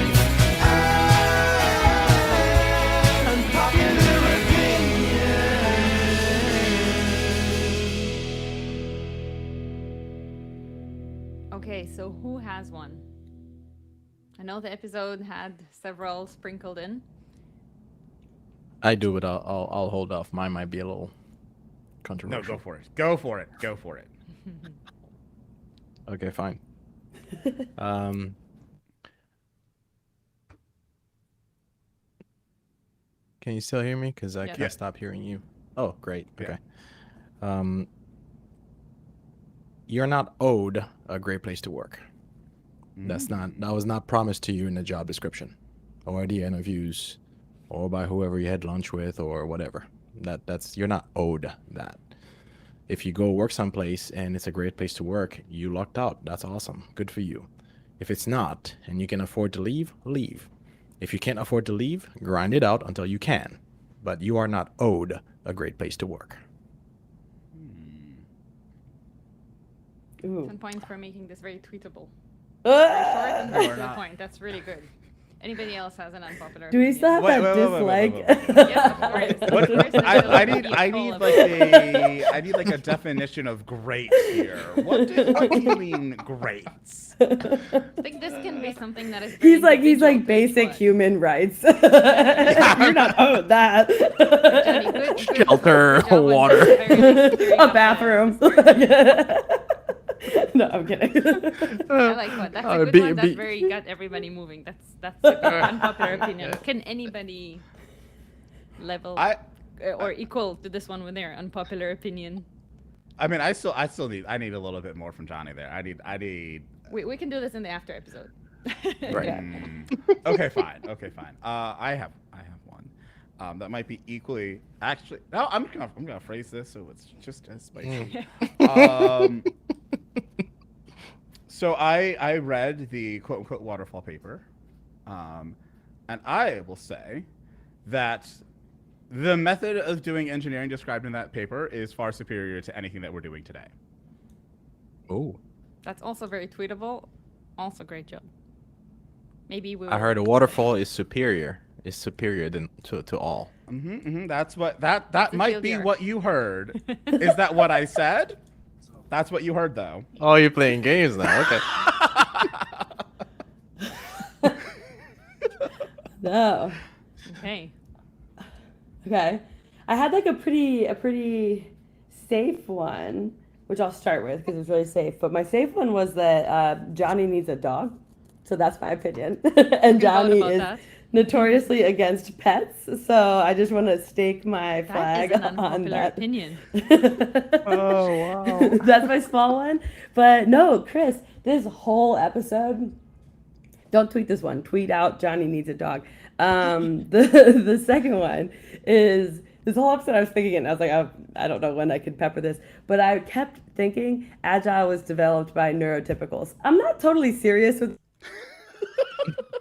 Okay, so who has one? I know the episode had several sprinkled in. I do, but I'll hold off. Mine might be a little controversial. No, go for it. Okay, fine. Can you still hear me? Because I can't stop hearing you. Oh, great. Okay. You're not owed a great place to work. That was not promised to you in the job description, or the interviews, or by whoever you had lunch with, or whatever. You're not owed that. If you go work someplace and it's a great place to work, you lucked out. That's awesome. Good for you. If it's not, and you can afford to leave, leave. If you can't afford to leave, grind it out until you can. But you are not owed a great place to work. 10 points for making this very tweetable. Very short and very to the point. That's really good. Anybody else has an unpopular Do we opinion? still have that dislike? Yes, of course. I need like a definition of great here. What do you mean great? I think this can be something that is. He's like basic human rights. You're not owed that. Johnny, Shelter, water, a bathroom. No, I'm kidding. I like one. That's a good one. That's very got everybody moving. That's a good unpopular opinion. Can anybody level or equal to this one with their unpopular opinion? I mean, I need a little bit more from Johnny there. I need. We can do this in the after episode. Right. Okay, fine. I have one. That might be equally. Actually, no. I'm gonna phrase this so it's just as spicy. So I read the quote unquote waterfall paper, and I will say that the method of doing engineering described in that paper is far superior to anything that we're doing today. Oh. That's also very tweetable. Also, great job. Maybe we'll. I heard a waterfall is superior. Is superior than to all. That's what that the might be TLDR. what you heard. Is that what I said? That's what you heard, though. Oh, you're playing games now. Okay. No. Okay. Okay. I had like a pretty safe one, which I'll start with because it's really safe. But my safe one was that Johnny needs a dog. So that's my opinion. And Johnny about is that. notoriously against pets. So I just want to stake my flag That is on an unpopular that. opinion. Oh, wow. That's my small one. But no, Kris, this whole episode, don't tweet this one. Tweet out Johnny needs a dog. The second one is this whole episode I was thinking it, and I was like, I don't know when I could pepper this, but I kept thinking Agile was developed by neurotypicals. I'm not totally serious with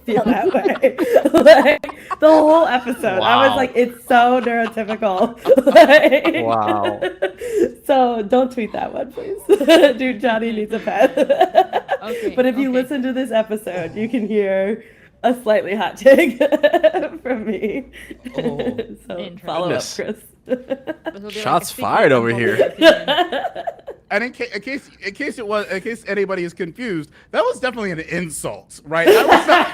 feel that way. Like, the whole episode, I was Wow. like, it's so neurotypical. Like, Wow. So don't tweet that one, please. Dude, Johnny needs a pet. Okay, But if you okay. listen to this episode, you can hear a slightly hot take from me. Oh. So follow up, Goodness. Kris. This will be Shots secret fired over unpopular here. opinion. And in case anybody is confused, that was definitely an insult, right? That was not,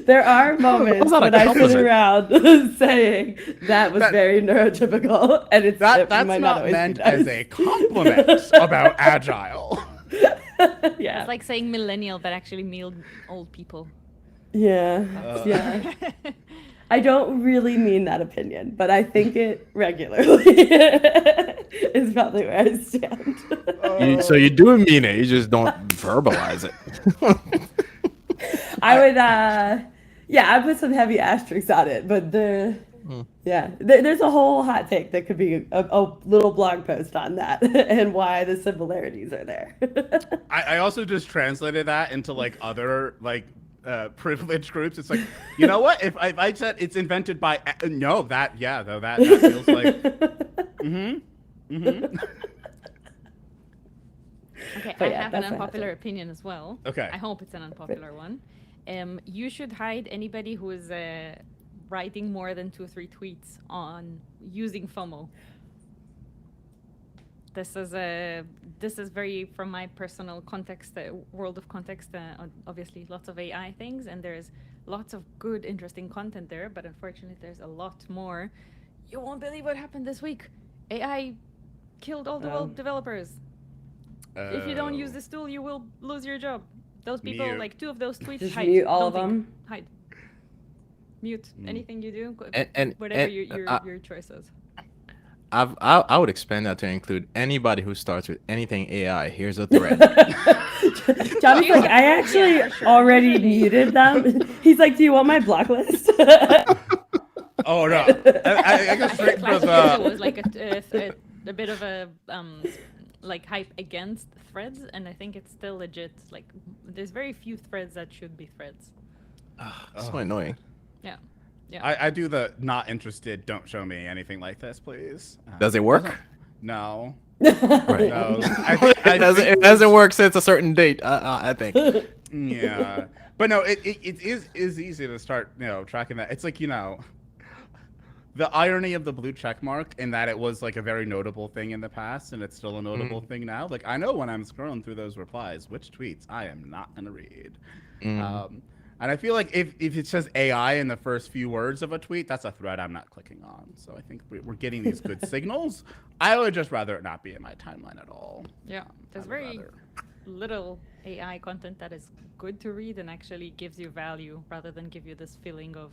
There are moments not a when I sit compliment. around saying that was very neurotypical, and it's that's it might not always be meant nice. as a compliment about Agile. Yeah. It's like saying millennial, but actually meal old people. Yeah. Yeah. I don't really mean that opinion, but I think it regularly. Is probably where I stand. So you do mean it. You just don't verbalize it. I would, I put some heavy asterisks on it, but there's a whole hot take that could be a little blog post on that and why the similarities are there. I also just translated that into like other like privileged groups. It's like, you know what? If I said it's invented by no, that feels like Okay, But I yeah, have an that's what unpopular happened. opinion as well. Okay. I hope it's an unpopular one. You should hide anybody who is writing more than 2 or 3 tweets on using FOMO. This is very from my personal context, world of context. Obviously, lots of AI things, and there's lots of good, interesting content there. But unfortunately, there's a lot more. You won't believe what happened this week. AI killed all the world developers. If you don't use this tool, you will lose your job. Those people, Mute. like 2 of those tweets, Just hide. mute all Don't of think. them? Hide. Mute. Anything you do, And whatever your choice is. I would expand that to include anybody who starts with anything AI. Here's a thread. Johnny's like, I actually Yeah, for sure. already muted them. He's like, do you want my block list? oh no, I guess straight for Last year the was like a bit of a like hype against threads, and I think it's still legit. Like, there's very few threads that should be threads. So annoying. Yeah. I do the not interested, don't show me anything like this, please. Does it work? No. Right. No. It doesn't work since a certain date. I think. Yeah. But no, it is easy to start, tracking that. It's like, the irony of the blue check mark in that it was like a very notable thing in the past and it's still a notable thing now. Like, I know when I'm scrolling through those replies, which tweets I am not going to read. And I feel like if it says AI in the first few words of a tweet, that's a thread I'm not clicking on. So I think we're getting these good signals. I would just rather it not be in my timeline at all. Yeah. There's I'd very rather- little AI content that is good to read and actually gives you value rather than give you this feeling of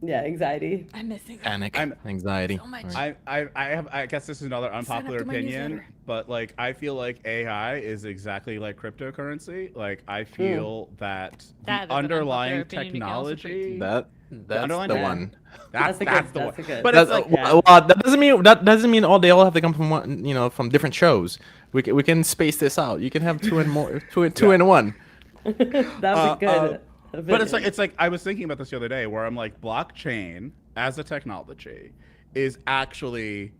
Yeah, anxiety. I'm missing Panic, I'm- anxiety. so much. Right. I guess this is another unpopular to my opinion, newsletter. but like I feel like AI is exactly like cryptocurrency. Like I feel that That is the an underlying unpopular opinion we can also technology tweet. That That's underlined the data. one. That's a good. That's the That's one. a good. But That's, it's like, yeah. well, that doesn't mean all they all have to come from one, from different shows. We can space this out. You can have two and more, two and one. That would be good. But it's like I was thinking about this the other day, where I'm like, blockchain as a technology is actually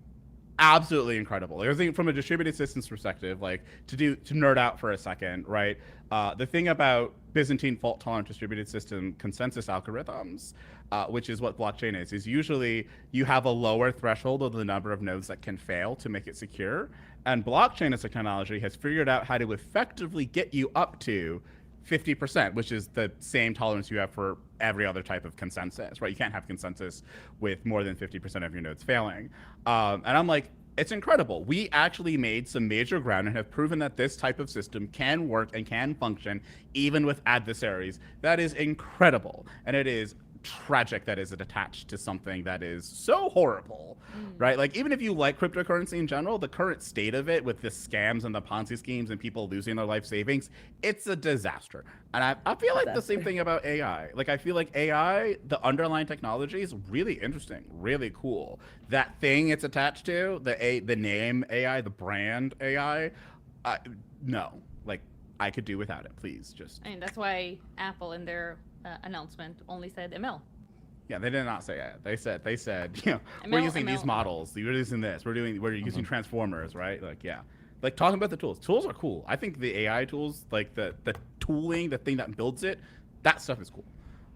absolutely incredible. I was thinking from a distributed systems perspective, like to nerd out for a second, right? The thing about Byzantine fault tolerant distributed system consensus algorithms, which is what blockchain is usually you have a lower threshold of the number of nodes that can fail to make it secure. And blockchain as a technology has figured out how to effectively get you up to 50%, which is the same tolerance you have for every other type of consensus, right? You can't have consensus with more than 50% of your nodes failing. And I'm like, it's incredible. We actually made some major ground and have proven that this type of system can work and can function even with adversaries. That is incredible. And it is tragic that is attached to something that is so horrible, right? Like, even if you like cryptocurrency in general, the current state of it with the scams and the Ponzi schemes and people losing their life savings, it's a disaster. And I feel like the same thing about AI. Like, I feel like AI, the underlying technology, is really interesting, really cool. That thing it's attached to, the name AI, the brand AI, no, like, I could do without it. Please, just. I mean, that's why Apple in their announcement only said ML. Yeah, they did not say it. They said, we're using these models. We're using this. We're using transformers, right? Like, yeah. Like, talking about the tools. Tools are cool. I think the AI tools, like the tooling, the thing that builds it, that stuff is cool.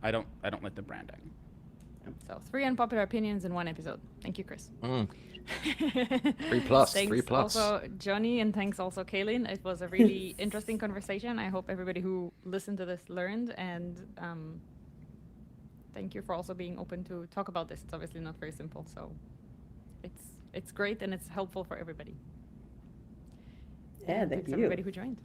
I don't like the branding. So 3 unpopular opinions in 1 episode. Thank you, Kris. 3 plus. Thanks 3 plus. also Johnny, and thanks also Kaylyn. It was a really interesting conversation. I hope everybody who listened to this learned, and thank you for also being open to talk about this. It's obviously not very simple, so it's great and it's helpful for everybody. Yeah, thank Thanks you. everybody who joined.